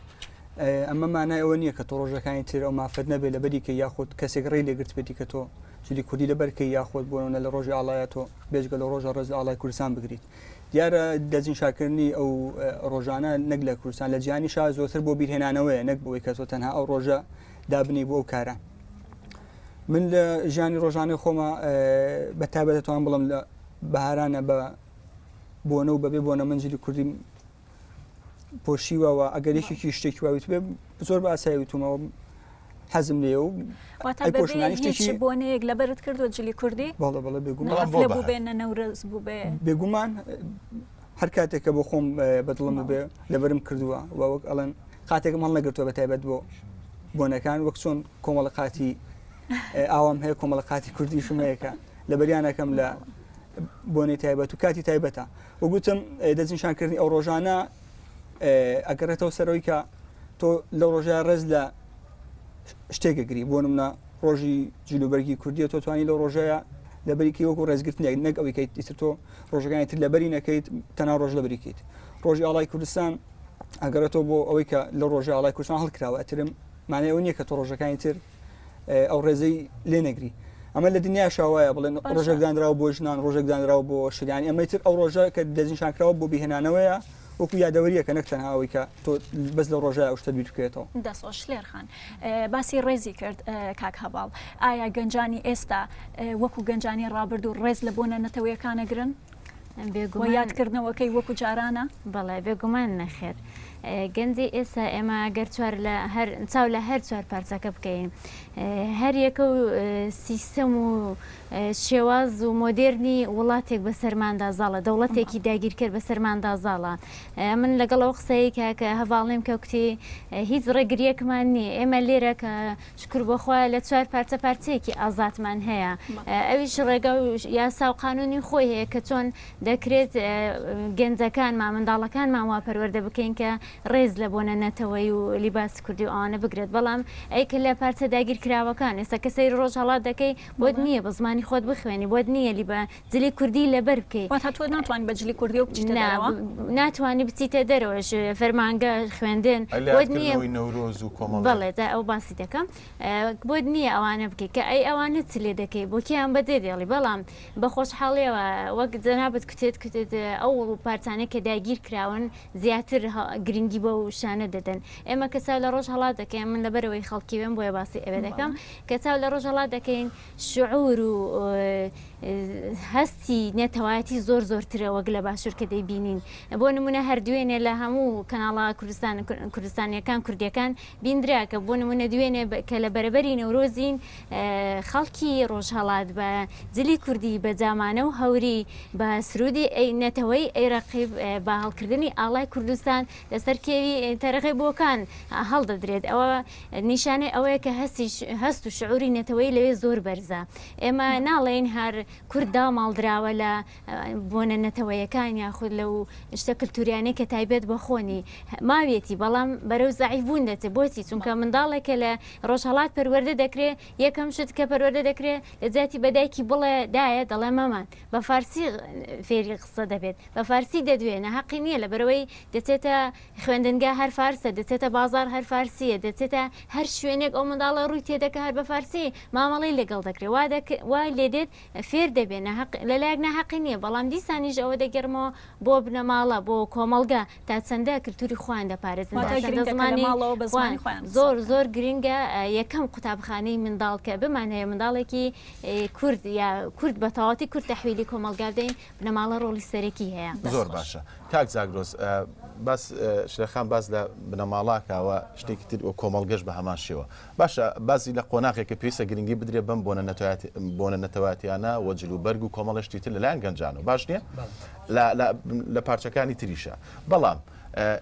ئەمە مانای ئەوە نییە کە تۆ ڕۆژەکانی تر ئەو مافەت نەبێت لەبەری کە یاخود کەسێک ڕێی لێگرت بێتی کە تۆ جلی کوردی لەبەرکەی یاخود بۆنە لە ڕۆژی ئاڵایە تۆ بێژگە لە ڕۆژە ڕێز ئاڵای کوردستان بگریت دیارە دەستنیشانکردنی ئەو ڕۆژانە نەک لە کوردستان لە جیهانی شا زۆرتر بۆ بیرهێنانەوەیە نەک بۆی کە تۆ تەنها ئەو ڕۆژە دابنی بۆ ئەو کارە من لە ژیانی ڕۆژانەی خۆمە بە تایبەت دەتوانم بڵم لە بەهارانە بە بۆنە و بەبێ بۆنە منجلی کوردی پۆشیوەوە ئەگەر یەکێکی شتێکی واویت بێ زۆر بە ئاساییتومەوە حەزم لێ و بۆنەیەک لەبەرت کردوە جلی کوردی بەڵێ بەڵێ بێگومان بێنە نەورەز بوو بێ بێگومان هەر کاتێکە بۆ خۆم بەدڵم بێ لەبەرم کردووە و وەک ئەڵەن قاتێکم هەڵ نەگرتووە بە تایبەت بۆ بۆنەکان وەک چۆن کۆمەڵقاتی ئاوام هەیە کۆمەڵقاتی کوردیشم هەیەکە لە بەریانەکەم لە بۆنەی تایبەت و کاتی تایبەتە وەگوتم دەستنیشانکردنی ئەو ڕۆژانە ئەگەڕێتەوە سەرەوەی کە تۆ لەو ڕۆژە ڕێز لە شتێکەگری بۆ نمونە ڕۆژی جلوبەرگی کوردیە تۆ توانی لەو ڕۆژەیە لەبەریکی وەکو ڕێزگرتنێک نەک ئەوەی کەیت ئیتر تۆ ڕۆژەکانی تر لەبەری نەکەیت تەنها ڕۆژ لەبەریکەیت ڕۆژی ئاڵای کوردستان ئەگەڕێتەوە بۆ ئەوەی کە لە ڕۆژی ئاڵای کوردستان هەڵکراوە ئەترم مانای ئەو نییە کە تۆ ڕۆژەکانی تر ئەو ڕێزەی لێ نەگری ئەمە لە دنیا شاوایە بڵێن ڕۆژێک دانراوە بۆ ژنان ڕۆژێک دانراوە بۆ شریانی ئەمە تر ئەو ڕۆژە کە دەستنیشانکراوە بۆ بیهێنانەوەیە وەکو یادەوەریە کە نەک تەنهاوی کە تۆ بەس لە ڕۆژە ئەو شتە بیر بکرێتەوە دەسۆش لێرخان باسی ڕێزی کرد کاک هەواڵ ئایا گەنجانی ئێستا وەکو گەنجانی ڕابرد و ڕێز لە بۆنە نەتەوەیەکانەگرن یادکردنەوەکەی وەکو جارانە بەڵێ بێگومان نەخێر گەنجی ئێستا ئێمە گەر چوار لە چاو لە هەر چوار پارچەکە بکەین هەر یەکە و سیستەم و شێواز و مۆدێرنی وڵاتێک بە سەرماندا زاڵە دەوڵەتێکی داگیرکرد بە سەرماندا زاڵە من لەگەڵەوە قسەیە کە هەواڵیم کەوتی هیچ ڕێگریەکمان نییە ئێمە لێرە کە شکر بەخوا لە چوار پارچە پارچەیەکی ئازاتمان هەیە ئەویش ڕێگە و یاسا و قانونی خۆی هەیە کە چۆن دەکرێت گەنجەکانمان منداڵەکانمان وا پەروەردە بکەین کە ڕێز لە بۆنە نەتەوەی و لیباس کوردی و ئەوانە بگرێت بەڵام ئەیکە لە پارچە داگیرکراوەکان ئێستا کەسەی ڕۆژ هەڵات دەکەی بۆت نییە بە زمانی خۆت بخوێنی بۆت نییە لیبە جلی کوردی لەبەر بکەیت تۆ ناتوانین بە جلی کوردی و ناتوانانی بچیتە دەرەوەش فەرمانگە خوێندن بۆت نییە بەڵێ ئەو باسی دەکەم بۆت نییە ئەوانە بکەیت کە ئەی ئەوانە چ لێ دەکەی بۆ کیان بەدێ دێڵی بەڵام بە خۆشحاڵیەوە وەک جەنابەت کوتێت ئەو پارچانە کە داگیر کراون زیاتر گرنگی بە و شانە دەدەن ئێمە کەسا لە ڕۆژ هەڵات دەکەین من لەبەرەوەی خەڵکی وێن بۆیە باسی ئەوێ دەکەم کە چاو لە ڕۆژ هەڵات دەکەین شعور و هەستی نێتەوایەتی زۆر زۆرترە وەک لە باشوور کە دەیبینین بۆ نمونە هەردوێنێ لە هەموو کەناڵا کوردستانیەکان کوردیەکان بیندرا کە بۆ نمونە دوێنێ کە لە بەرەبەری نەورۆزین خەڵکی ڕۆژهەڵات بە جلی کوردی بە جامانە و هەوری بە سرودی نێتەوەی ئەیڕەقیب بە هەڵکردنی ئاڵای کوردستان لەسەر کێوی تەرەقی بۆکان هەڵدەدرێت ئەوە نیشانەی ئەوەیە کە هەست و شعوری نێتەوەی لەوێ زۆر بەرزە ئێمە ناڵێن هەر کوردا ماڵدراوە لە بۆنە نەتەوەیەکان یاخود لەو شتە کلتوریانەی کە تایبێت بە خۆنی ماوێتی بەڵام بەرەو زەعیفبوون دەچێت بۆچی چونکە منداڵێکە لە ڕۆژهەڵات پەروەردە دەکرێت یەکەم شت کە پەروەردە دەکرێت لە جاتی بەدایکی بڵێ دایە دەڵێ مەمان بە فارسی فێری قسە دەبێت بە فارسی دەدوێنە حەقی نییە لە بەرەوەی دەچێتە خوێندنگە هەر فارسە دەچێتە بازار هەر فارسیە دەچێتە هەر شوێنێک ئەو منداڵە ڕووی تێدەکە هەر بە فارسی مامەڵی لەگەڵ دەکرێت وای لێ دێت فێر دەبێت لەلایەک نەحەقی نییە بەڵام دیسانیش ئەوە دەگەرمەوە بۆ بنەماڵە بۆ کۆمەلگە تا چەندە کللتوری خوان دەپارێزن زۆر گرنگە یەکەم قوتابخانەی منداڵ کە بمان هەیە منداڵێکی کورد یا کورد بە تەواتی کورد تەحویلی کۆمەلگادەین بنەماڵە ڕۆڵی سەرەکی هەیە زۆر باشە کاک زاگرۆس باس شلەخان باز لە بنەماڵاکەوە شتێکی تر و کۆمەڵگەش بە هەمان شێوە باشە بازی لە قۆناغێکە پێویستە گرنگی بدرێ بم بۆنە نەتەواتیانە و جلوبەرگ و کۆمەڵشتی تر لەلایەن گەنجان و باش نییە لە پارچەکانی تریشە بەڵام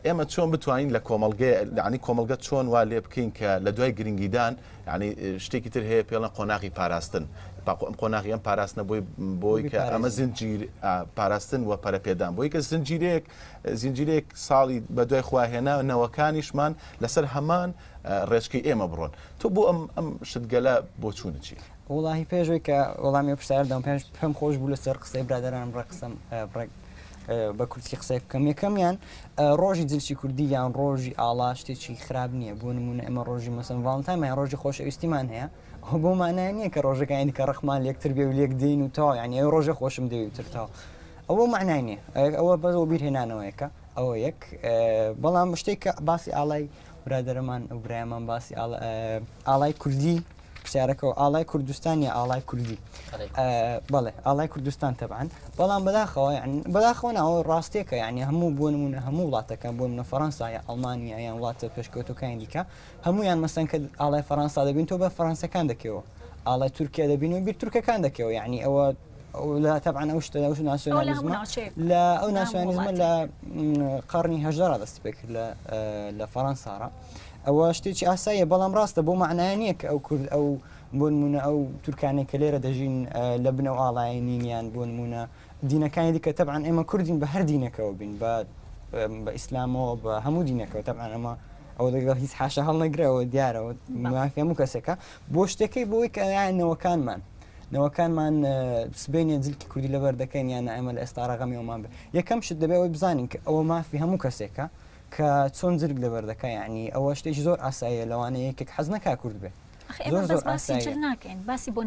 ئێمە چۆن بتوانین لە کۆمەلگەی کۆمەلگە چۆن وا لێ بکەین کە لە دوای گرنگیدان ینی شتێکی تر هەیە پێڵە قۆناغی پاراستن قۆناغی ئەم پاراستنە بۆی کە ئەمە زنجیر پاراستن و پەرەپێدان بۆی کە زنجیرێک ساڵی بە دوای خواهێنانەوەکانیشمان لەسەر هەمان ڕێچکەی ئێمە بڕۆن تۆ بۆ ئەم شتگەلە بۆ چوونەچی وڵی پێشەوەی کە وەڵامی پرسیاردام پێم خۆش بوو لەسەر قسەی برادران ڕقسم بە کورتی قسە بکەم یەکەمیان ڕۆژی جلسی کوردی یان ڕۆژی ئاڵا شتێکی خراپ نییە بۆ نمونە ئەمە ڕۆژی مەسن ڤالنتاینمان ڕۆژی خۆشەویستیمان هەیە بۆ مانای نییە کە ڕۆژەکانی کە ڕەخمان لێکتر بێ و لێک دێن و تا ینی ئەو ڕۆژە خۆشم دەویتر تا ئەوە معنای نییە ئەوە بەزەوە بیرهێنانەوەیەکە ئەوە یەک بەڵام شتێک کە باسی ئاڵای برادرەمان و برایمان باسی ئاڵای کوردی پرسیارەکەەوە ئاڵای کوردستان یا ئاڵای کوردی بەڵێ ئاڵای کوردستان تەبعاً بەڵام بەداخەوە ناوە ڕاستێکە یعنی هەموو بۆ نمونە هەموو وڵاتەکان بۆ منە فەڕەنسا یا ئەڵمانیا یان وڵاتە پێشکەوتەکانی دیکە هەمویان مەسەن کە ئاڵای فەڕەنسا دەبین تۆ بە فەڕەنسەکان دەکەوە ئاڵای تورکیا دەبین و بیر تورکەکان دەکەوە یعنی ئەوە لا طبعا ئەو شتە ئەو ناسیۆنالیزمە لە ئەو ناسیۆنالیزمە لە قەرنی هەژدەرا دەست پێ کرد لە فەڕەنساڕە ئەوە شتێکی ئاساییە بەڵام ڕاستە بۆ معنای نییە کە ئەو کورد ئەو بۆ نمونە ئەو تورکانێک کە لێرە دەژین لە بنەوە ئاڵای نینیان بۆ نمونە دینەکانی دیکە تەبعاً ئێمە کوردین بە هەر دینەکەەوە بین بە ئیسلامەوە بە هەموو دینەکەەوە تەبعاً ئەمە ئەو دەگەڵ هیچ حاشە هەڵ نەگرەوە دیارەوە مافی هەموو کەسێکە بۆ شتەکەی بۆی کە نەوەکانمان سبینێ جلکی کوردی لەبەر دەکەین یانە ئەمە لە ئێستا ڕەقەمیەوەمان بێ یەکەم شت دەبێت ئەوەی بزانین کە ئەوە مافی هەموو کەسێکە کە چۆن جرگ لەبەر دەکە یعنی ئەوە شتێکی زۆر ئاساییە لەوانەیە یەکێک حەز نەکا کورد بێ باسی بۆ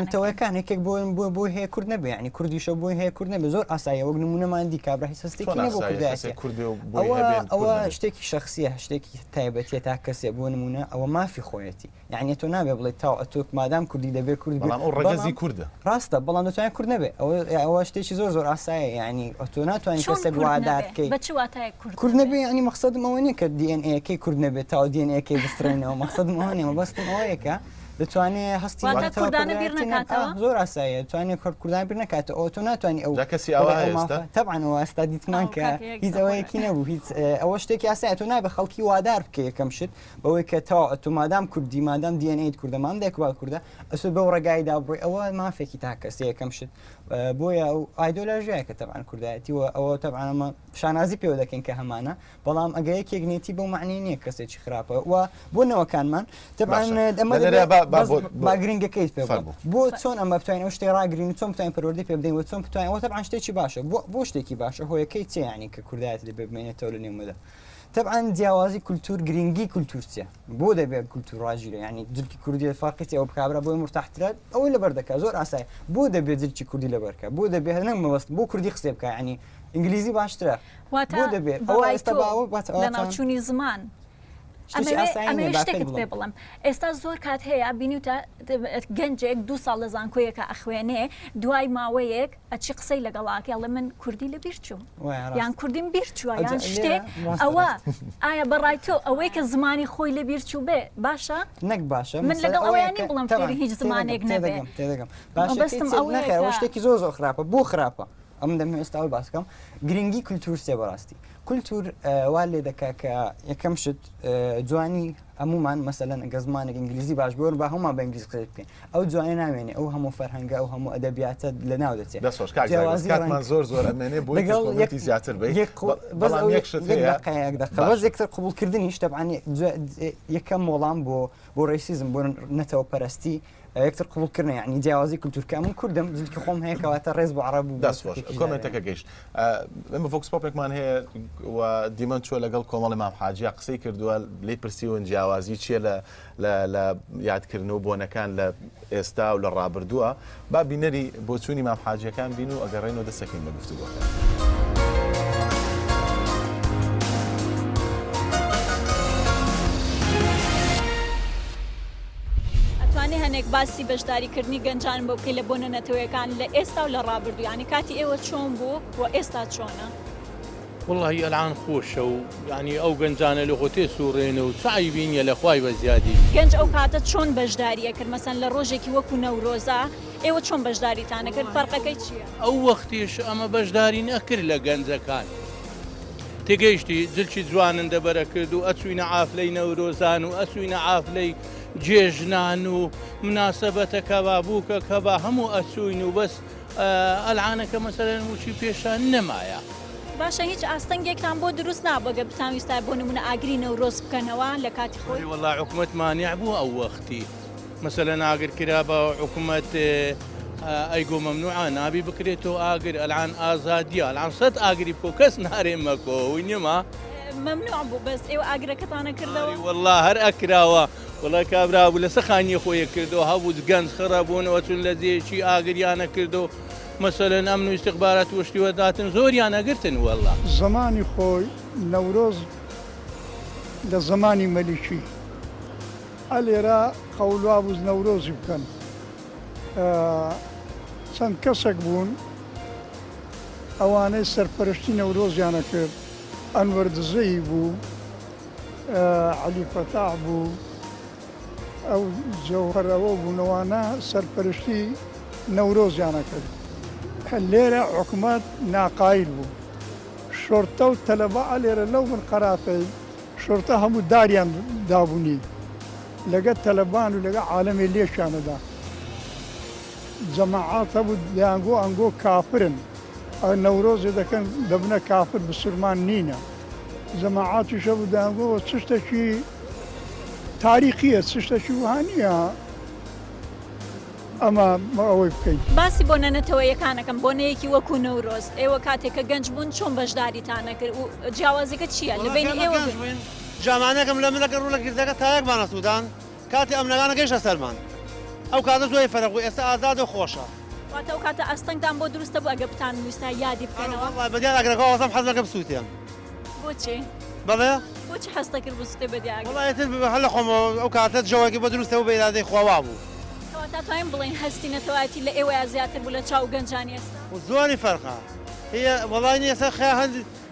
نەتەوەیەکان یەکێک بۆ هەیە کورد نەبێ ینی کوردیشە بۆی هەیە کورد نەبێ زۆر ئاساییە وەک نمونەمان دی کابرا هیچ هەستێکی نەبوو ئەوە شتێکی شخصیە شتێکی تایبەتیە تا کەسێ بۆ نمونە ئەوە مافی خۆیەتی یعنی تۆ نابێ بڵێ تا ئەتۆ مادام کوردی دەبێ کورد ڕگەزی کوردە ڕاستە بەڵام دەتوانێت کورد نەبێ ئەوە شتێکی زۆر ئاسایە یعنی ئەتۆ ناتوانین کەسێک وادار بکەیت کورد نەبێ ینی مەقسەدم ئەوە نییە کە دیNAەکەی کورد نەبێت تا دیNAەکەی بسترێنەوە مەقسەدم ئەوە نیە بەستم ئەوەیەکە دەتوانێت هەستی زۆر ئاسایە توانێت کوردان بیر نکاتە ئەو تۆ ناتوانانی ئەو کەسی ئەوە تەبعانەوە ئێستا دیتمان کە هیچ ئەوەیەکی نەبوو هیچ ئەوە شتێکی ئاسایە تۆ نابێ خەڵکی وادار بکە یەکەم شت بەوەی کە تا تۆ مادام کوردی مادام دیNAیت کوردەمان دێکوا کووردە ئەسو بەو ڕێگایدا بڕۆی ئەوە مافێکی تا کەسی یەکەم شت بۆیە ئەو ئایدۆلۆژیایە کە تەبعاً کوردایەتیوە ئەوە تەبعانەمە شانازی پێوە دەکەین کە هەمانە بەڵام ئەگەیەکێک نێتی بەو معنی نییە کەسێکی خراپە و بۆ نەوەکانمان تەبعاً با گرنگەکەیت پێ بۆ چۆن ئەمە بتوانین ئەو شتێ ڕاگرین و چۆن بتوانین پەروەردەی پێ بدەین و چۆن بتوانین ئەوە تەبعاً شتێکی باشە بۆ شتێکی باشە هۆیەکەی چێ یعنی کە کوردایەت لێ بمێنێتەوە لە نێومەدا طبعا جیاوازی کولتور گرنگی کولتور چیە بۆ دەبێت کولتور ڕاژیرە ینی جلکی کوردی فاقیتی ئەو بکابرا بۆی مرتاحترات ئەوەی لەبەر دەکات زۆر ئاسایە بۆ دەبێت جلکی کوردی لەبەرکە بۆ دەبێت نەک مەبەست بۆ کوردی قسە بکە ینی ئینگلیزی باشترە بۆ دەبێت ئەوە ئێستا لە ناوچوونی زمان ئەمە شتێکت پێ بڵم ئێستا زۆر کات هەیە بینیتە گەنجێک 2 ساڵ لە زانکۆیەکە ئەخوێنێ دوای ماوەیەک ئەچی قسەی لەگەڵاکە ئەڵێ من کوردی لە بیر چوو یان کوردیم بیر چووە یان شتێک ئەوە ئایا بەڕای تۆ ئەوەی کە زمانی خۆی لە بیر چوو بێ باشە نەک باشە من لەگەڵ ئەویانی بڵم فێری هیچ زمانێک نەبێ ئەوە شتێکی زۆر خراپە بۆ خراپە ئەم دەم ئێستاوە باسکەم گرنگی کولتور سێ بەڕاستی کولتور وا لێ دەکا کە یەکەم شت جوانی هەمومان مەسەلەن ئەگە زمانێک ئینگلیزی باش بۆر بە هەمومان بە ئینگلیزی قسە بکەین ئەو جوانێ نامێنێ ئەو هەموو فەرهەنگە ئەو هەموو ئەدەبیاتە لە ناو دەچێت کاتمان زۆر ئەمێنێ بۆ یەکی زیاتر بەس یەکتر قبولکردنیش تەبعاً یەکەم وەڵام بۆ ڕێسیزم بۆ نەتەوە پەرستی یەکتر قبولکردن یعنی جیاوازی کولتورکە من کوردم زلکی خۆم هەیە کەواتە ڕێز بۆ عەرەب و دەستخۆش کۆمنتەکە گەیشت ئەمە ڤۆکس پۆپێکمان هەیە و دیمەن چۆ لەگەڵ کۆمەڵی مام حاجیا قسەی کردووە لێ پرسیون جیاوازی چیە لە یادکردن و بۆنەکان لە ئێستا و لە ڕابردووە با بینەری بۆ چوونی مام حاجیەکان بین و ئەگەڕێنەوە دەستەکەین بە گفتوگۆکە. ئەتوانێ هەنێک باسی بەشداریکردنی گەنجان بۆ بکەی لە بۆنە نەتەوەیەکان لە ئێستا و لە ڕابردوو ینی کاتی ئێوە چۆن بوو و ئێستا چۆنە؟ والله ئەلان خۆشە و ینی ئەو گەنجانە لە خۆتێ سوڕێنە و چای بینیە لە خوای بە زیادی گەنج ئەو کاتە چۆن بەشداریە کرد مەسەن لە ڕۆژێکی وەکو نەورۆزە ئێوە چۆن بەشداریتانە کرد فەرقەکەی چییە؟ ئەو وەختیش ئەمە بەشداری نەکرد لە گەنجەکان تێگەیشتی جلکی جوانن دەبەرە کرد و ئەچوینە ئافلەی نەورۆزان و ئەچوینە ئافلەی جێژنان و مناسەبەتەکە بابووکە کە با هەموو ئەچوین و بەس ئەلعانەکە مەسەلەن موچی پێشان نەمایە. باشە هیچ ئاستەنگێکتان بۆ دروست نابگە بتانویستای بۆ نمونە ئاگری نەورۆز بکەنەوە لە کاتی خۆی والله حکومت مانع بوو ئەو وەختی مەسەلەن ئاگر کرا بە حکومت ئەیگۆ مەمنوعە نابی بکرێتەوە ئاگر ئەلعان ئازادیە ئەلعان سەد ئاگری بۆ کەس نارێمەکۆ نیما مەمنوع بوو بەس ئێوە ئاگرەکەتانە کردەوە والله هەر ئەکراوە وڵای کابرا بوو لە سەخانی خۆیە کردەوە هەبوو گەنج خڕەبوونەوە چون لە جێشی ئاگریانە کردو مەسەلەن ئەمن و استیخبارات وشتیوە داتن زۆریان ئەگرتن والله زمانی خۆی نەورۆز لە زمانی مەلیکی ئەلێرە قەولوا بوو نەورۆزی بکەن چەند کەسێک بوون ئەوانەی سەرپەرشتی نەورۆزیانە کرد ئەنوەر دزەی بوو عەلی فەتاح بوو ئەو جەوهەرەوە بوونەوانە سەرپەرشتی نەورۆزیانە کرد لێرە حکومەت ناقایل بوو شۆرتە و تەلەبە ئەلێرە لەو من قەراتەی شۆرتە هەموو داریان دابوونی لەگە تەلەبان و لەگە عالەمی لێشانەدا جەماعات هەبوو دەیانگۆ ئەنگۆ کافرن نەورۆزێ دەکەن دەبنە کافر بسلمان نینە جەماعاتیشە بوو دەیانگۆ چ شتێکی تاریخیە چ شتێکی وهانیە ئەمە ئەوەی بکەیت باسی بۆ نەنەتەوەیەکانەکەم بۆنەیەکی وەکو نەورۆز ئێوە کاتێککە گەنج بوون چۆن بەشداریتانە کرد و جیاوازەکە چییە لە بینی ئێوە جامانەکەم لە منەکە ڕوو لە کردەکە تایەکمانە سوودان کاتی ئەمنەکانە گەیشتە سەرمان ئەو کاتە زۆی فەرەق و ئێستا ئازاد و خۆشە واتە ئەو کاتە ئەستەنگتان بۆ دروستە بوو ئەگە بتان ویستا یادی بکەنەوە بەدیان ئەگرەکە وەزەم حەزەکە بسووتێن بۆچی؟ بەڵێ؟ بۆچی هەستە کرد بسووتێ بەدیاگە؟ وڵایەتر هەر لە خۆم ئەو کاتە جەوەکی بۆ دروستە و بە ئیرادەی خۆوا بوو کەواتە توانین بڵێن هەستی نەتەوەیەتی لە ئێوەیە زیاتر بوو لە چاو گەنجانی ئێستا زۆری فەرقە هي وڵای ئێستا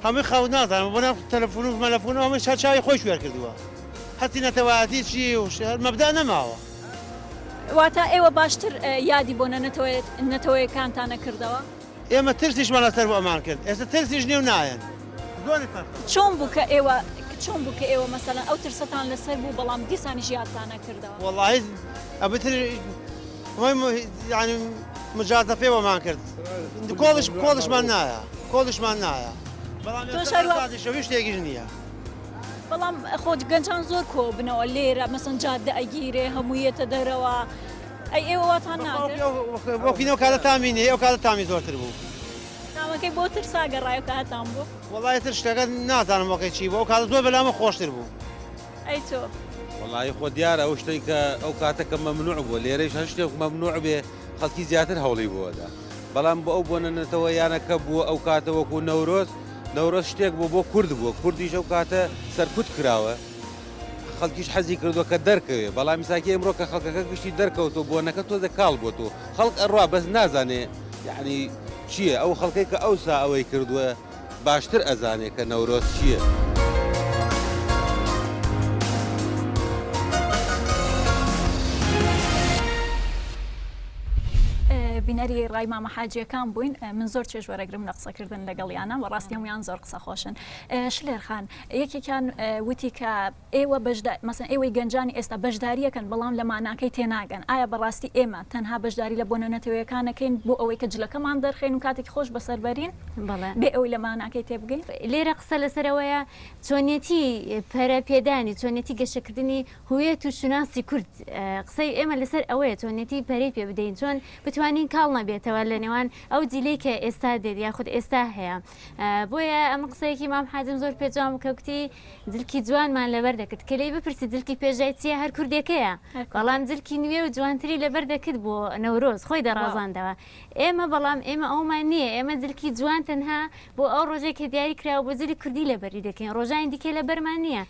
هەمووی خەو نازانم بۆ تەلەفۆن و مەلەفۆن و هەمووی چاوی خۆی شوێر کردووە هەستی نەتەوەیەتی چی و مەبدا نەماوە واتە ئێوە باشتر یادی بۆ نەتەوەیەکانتانە کردەوە؟ ئێمە ترسیشمان لەسەر بۆ ئەمان کرد ئێستا ترسیش نیو نایەن زۆری فەرقە چۆن بوو کە ئێوە چۆن بوو کە ئێوە مەسەلەن ئەو ترسەتان لەسەر بوو بەڵام دیسانی ژیانتانە کردەوە؟ وەڵاهی ئەبتر يعني مجازفه ومان کرد کۆڵشمان نایە کۆڵشمان نایە بەڵام شەوی شتێکیش نییە بەڵام خۆت گەنجان زۆر کۆ بنەوە لێرە مەسەن جادە ئەگیرێ هەموویەتە دەرەوە ئەی ئێوە واتان ناکرد وەکینەوە کاتە تامینێ ئەو کاتە تامی زۆرتر بوو تامەکەی بۆ ترساگەڕایە کاتان بوو وەڵایەتر شتەکە نازانم وەکەی چی بوو ئەو کاتە زۆر بەلامە خۆشتر بوو ئەی تۆ وڵی خۆ دیارە ئەو شتێک کە ئەو کاتەکە مەمنوع بووە لێرەش هەر شتێک مەمنوع بێ خەڵکی زیاتر هەوڵی بووەدا بەڵام بۆ ئەو بۆنەنەتەوە یانەکە بووە ئەو کاتە وەکو نەورۆز شتێک بوو بۆ کورد بووە کوردیش ئەو کاتە سەرکوت کراوە خەڵکیش حەزی کردووە کە دەرکەوێ بەڵام میساکی ئەمڕۆ کە خەڵکەکە گشتی دەرکەوتەوە بۆنەکە تۆزە کاڵ بۆ تۆ خەڵک ئەڕوا بەس نازانێ یعنی چییە ئەو خەڵکەی کە ئەوسا ئەوەی کردووە باشتر ئەزانێ کە نەورۆز چییە. بینەری ڕای مامەحاجیەکان بووین من زۆر چێژ وەرەگرم لە قسەکردن لەگەڵیانە و ڕاستی هەمویان زۆر قسە خۆشن شلێرخان یەکێکیان وتی کە ئێوە مەسەن ئێوەی گەنجانی ئێستا بەشداریەکەن بەڵام لە ماناکەی تێناگەن ئایا بەڕاستی ئێمە تەنها بەشداری لە بۆنەتەوەیەکانەکەین بۆ ئەوەی کە جلەکەمان دەرخێن و کاتێکی خۆش بەسەربەرین بێ ئەوی لە ماناکەی تێبگەین لێرە قسە لەسەرەوەیە چۆنیەتی پەرەپێدانی چۆنیەتی گەشەکردنی هویەت و شوناسی کورد قسەی ئێمە لەسەر ئەوەیە چۆنیەتی پەرەی پێ بدەین چۆن بتوانین کاڵ نەبێتەوە لە نێوان ئەو جیلەی کە ئێستا دێت یاخود ئێستا هەیە بۆیە ئەمە قسەیەکی مام حاجم زۆر پێجوام کەوتی دلکی جوانمان لەبەر دەکرد کە لەی بپرسی دلکی پێژای چیە هەر کوردێکەیە بەڵام دلکی نوێ و جوانتری لەبەر دەکرد بۆ نەورۆز خۆی دەڕازاندەوە ئێمە بەڵام ئێمە ئەومان نییە ئێمە دلکی جوان تەنها بۆ ئەو ڕۆژێک کە دیاری کراوە بۆ زلی کوردی لەبەری دەکەین ڕۆژانی دیکە لە بەرمان نییە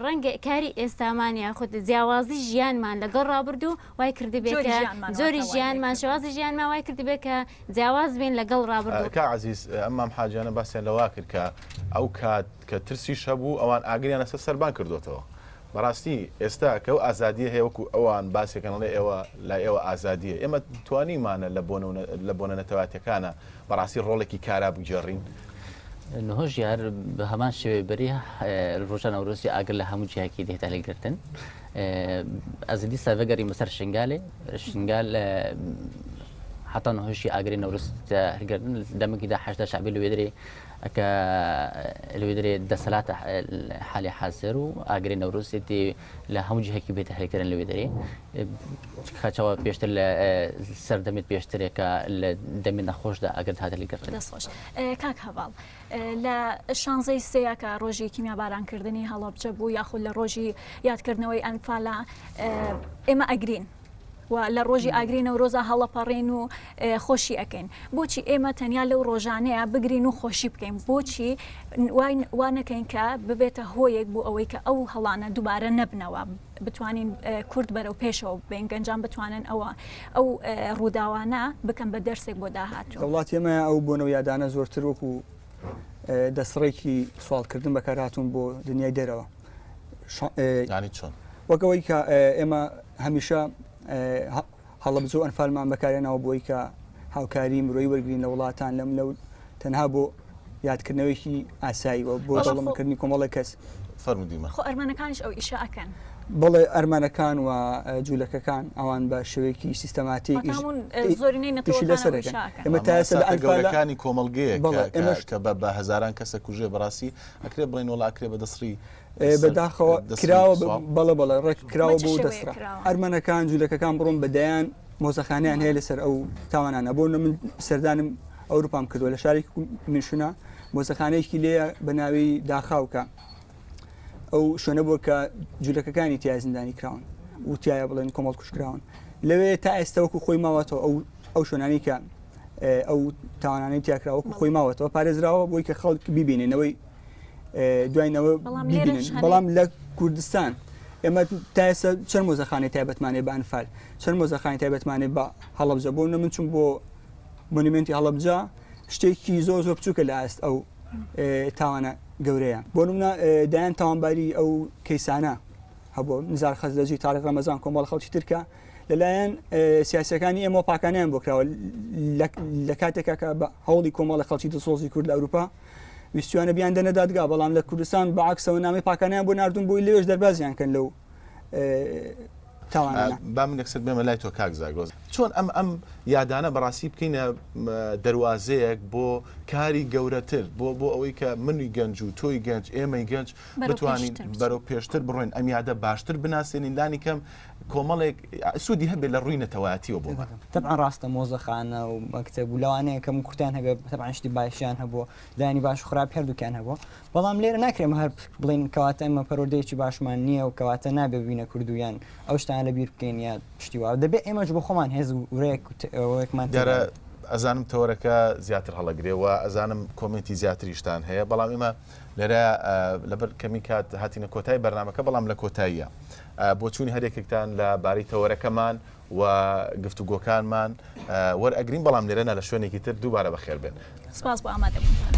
ڕەنگە کاری ئێستامانە خۆ جیاوازی ژیانمان لەگەڵ ڕابردوو وای کردبێت زۆری ژیانمان شێوازی ژیانمان وای کردبێت کە جیاواز بێن لەگەڵ ڕابردوو کا عزیز ئەمام حاجانە باسییان لەوا کرد کە ئەو کات کە ترسیش هەبوو ئەوان ئاگریان لەسەر سەربان کردوتەوە بەڕاستی ئێستا کە ئەو ئازادیە هەیە وەکو ئەوان باسێکەکەنڵێ ئێوە لای ئێوە ئازادیە ئێمە توانیمانە لە بۆنە نەتەواتەکانە بەڕاستی ڕۆڵێکی کارا بگێڕین نهۆژ یار بە هەمان شێوەی بەری ڕۆژان ئەوروسی ئاگر لە هەموو جیاکی دێتە لەگرتن ئەزدی سەڤەگەری مەسەر شنگال حتا نهۆشی ئاگری نەوروست هەرگردن دەمەکیدا هەشتا شعبی لەوێدرێ ئەکە لەوێدرێ دەسەلاتە حالی حازر و ئاگری نەوروسێتی لە هەموو جیهەکی بێتە هەرکردن لەوێدرێ خاچەوە پێشتر لە سەردەمیت پێشترێکە لە دەمی نەخۆشدا ئەگەر هاتە لەگەڕن دەستخۆش کاک هەواڵ لە شانزەی سەیەکە ڕۆژی کیمیا بارانکردنی هەڵەبجە بوو یاخود لە ڕۆژی یادکردنەوەی ئەنفالە ئێمە ئەگرین و لە ڕۆژی ئاگرینە و ڕۆزە هەڵەپەڕێن و خۆشی ئەەکەین بۆچی ئێمە تەنیا لەو ڕۆژانەیە بگرین و خۆشی بکەین بۆچی وانەکەین کە ببێتە هۆیەک بۆ ئەوەی کە ئەو هەڵانە دووبارە نەبنەوە بتوانین کورد بەرەو پێشەوە بین گەنجان بتوانن ئەو ڕووداوانە بکەم بە دەرسێک بۆ داهاتوو وڵاتی ئێمە ئەو بۆنەوە یادانە زۆرتر وەکو دەسڕێکی سوالکردن بەکارهاتوون بۆ دنیای دەرەوە ینی چۆن وەکەوەی کە ئێمە هەمیشە هەڵەبجە و ئەنفالمان بەکارێنەوە بۆی کە هاوکاری مرۆی وەرگین لە وڵاتان لەم لەو تەنها بۆ یادکردنەوەیکی ئاساییەوە بۆ دەوڵەمەکردنی کۆمەڵی کەس فەرمودیمە خۆ ئەرمەنەکانش ئەو ئیشە ئەکەن بەڵێ ئەرمانەکان و جوولەکەکان ئەوان بە شێوەیەکی سیستەماتیک ئێمە تا گەورەکانی کۆمەڵگەیە کە بە هەزاران کەسە کوژێ بەڕاستی ئەکرێ بڵێن وڵا ئەکرێ بە دەسری بەداخەوە کراوە بەڵێ ڕێک کراوە بۆ دەسرا ئەرمەنەکان جوولەکەکان بڕۆن بەدایان مۆزەخانیان هەیە لەسەر ئەو تاوانانە بۆ من سەردانم ئەوروپام کردووە لە شارێکی منشنا مۆزەخانەیەکی لێە بە ناوی داخاوکە ئەو شوێنە بووە کە جوولەکەکانی تیا زیندانی کراون و تایە بڵێن کۆمەڵ کوشکراون لەوێ تا ئێستا وەکو خۆی ماوەتەوە ئەو شوێنانی کە ئەو تاوانانەی تیاکرا وەکو خۆی ماوەتەوە پارێزراوە بۆی کە خەڵک ببینێنەوەی دوایینەوە ببینن بەڵام لە کوردستان ئێمە تا ئێستا چەند مۆزەخانەی تایبەتمانێ بە ئەنفال چەند مۆزەخانی تایبەتمانێ بە هەڵەبجە بۆ من چوون بۆ مۆنیمنتی هەڵەبجە شتێکی زۆر زۆر بچووکە لە ئاست ئەو تاوانە گەورەیە بۆ نمونە دایان تاوانباری ئەو کەیسانە هەبوو نزار خەزلەجی تاریخ ڕەمەزان کۆمەڵ خەڵکی ترکە لەلایەن سیاسەکانی ئێمە پاکانیان بۆ کراوە لە کاتێکا کە بە هەوڵی کۆمەڵی خەڵکی دەسۆزی کورد لە ئەوروپا ویستوانە بیان دەنەدادگا بەڵام لە کوردستان بەعکسەوە نامی پاکانیان بۆ نردون بۆی لێش دەربازیان کەن لەو با من یەکسەر بێمە لای تۆ کاک زاگرۆز چۆن ئەم یادانە بەڕاستی بکەینە دەواازەیەک بۆ کاری گەورەتر بۆ ئەوەی کە منوی گەنج و تۆی گەنج ئێمەی گەنج بتوانین بەرەو پێشتر بڕۆین ئەم یادە باشتر بناسێنین لانی کەم کۆمەڵێک سوودی هەبێت لە ڕووی نەتەوایەتیەوە بۆ طبعا ڕاستە مۆزەخانە و مەکتەب و لەوانەیە کەم کوتان هەبێت طبعا شتی باشیان هەبووە دانی باش خراپ هەردووکیان هەبووە بەڵام لێرە ناکرێم هەر بڵین کەواتە ئەمە پەرۆدەیەکی باشمان نییە و کەواتە نابێ ببینە کوردویان ئەو شتان لە بیر بکەین یا پشتی وا دەبێت ئێمەش بۆ خۆمان هێز و ڕێکمان دیارە ئەزانم تەوەرەکە زیاتر هەڵەگرێەوە ئەزانم کۆمنتی زیاتریشتان هەیە بەڵام ئێمە لێرە لەبەر کەمی کات هاتینە کۆتایی بەرنامەکە بەڵام لە کۆتاییە بۆ چوونی هەرێکێکتان لە باری تەوەرەکەمان و گفتوگۆکانمان وەرئەگرین بەڵام لێرەنە لە شوێنێکی تر دووبارە بەخێر بێن سپاس بۆ ئامادەبوونتان.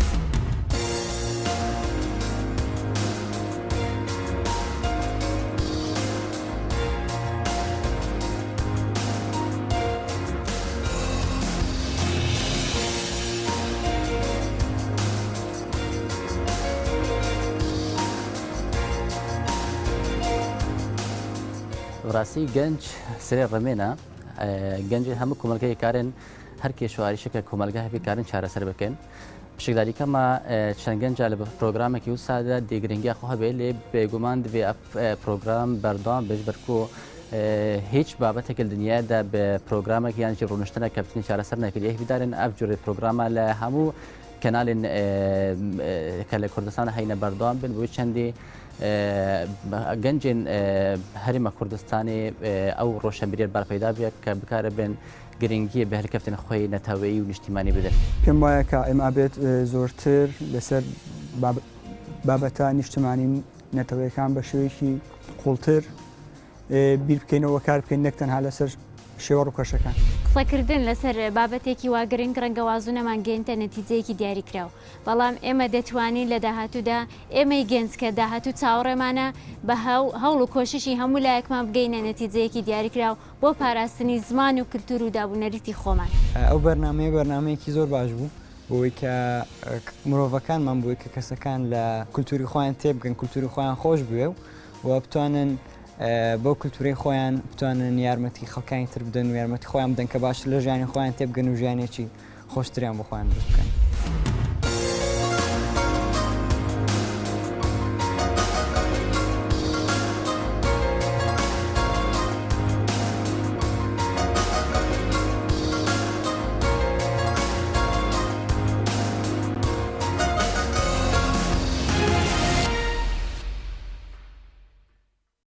بڕاستی گەنج سرێ ڕەمێنە گەنجی هەموو کۆمەلگای کارن هەر کێشوارشەکە کۆمەلگا هەبی کارن چارەسەر بکەن پشکداریکەمە چەند گەنجا لە پرۆگرامێکی و سادە دیگرنگیا خۆ هەبێ لێ بێگومان دەبێ پرۆگرام بەردەوام بێژ بەرکۆ هیچ بابەتێکی دنیادا بە پرۆگرامێک یانجی ڕۆنشتنە کەپتنی چارەسەر نەکرد یەکبیدارن ئەف جوری پرۆگرامە لە هەموو کەناڵین کە لە کوردستان هەینە بەردەوام بن بۆی چەندی گەنجین هەرێمە کوردستانی ئەو ڕۆشنبیریت بارپەیدا بێت کە بکارە بن گرنگیە بە هەرکەفتن خۆی نەتەوەیی و نیشتیمانی بدەن پێم وایە کە ئێمە بێت زۆرتر لەسەر بابەتە نیشتمانی نەتەوەیەکان بە شێوەیەکی قوڵتر بیر بکەینەوە کار بکەین نەک تەنها لەسەر شێوە ڕووکەشەکان قسەکردن لەسەر بابەتێکی وا گرنگ ڕەنگە وازوونەمان گەێنتە نەتیجەیەکی دیاریکراوە بەڵام ئێمە دەتوانین لە داهاتوودا ئێمەی گەنج کە داهاتوو چاوەڕێمانە بە هەوڵ و کۆششی هەموو لایەکمان بگەینە نەتیجەیەکی دیاریکراو بۆ پاراستنی زمان و کلتور و دابوونەریتی خۆمان ئەو بەرنمەیەکی زۆر باش بوو بۆی کە مرۆڤەکانمان بووی کە کەسەکان لە کولتوری خۆیان تێبگەن کولتوری خۆیان خۆش بوێ و بتوانن بۆ کولتوری خۆیان بتوانن یارمەتی خەڵکانی تر بدەن و یارمەتی خۆیان بدەن کە باش لە ژیانی خۆیان تێبگەن و ژیانێکی خۆشتریان بۆ خۆیان دروست بکەن.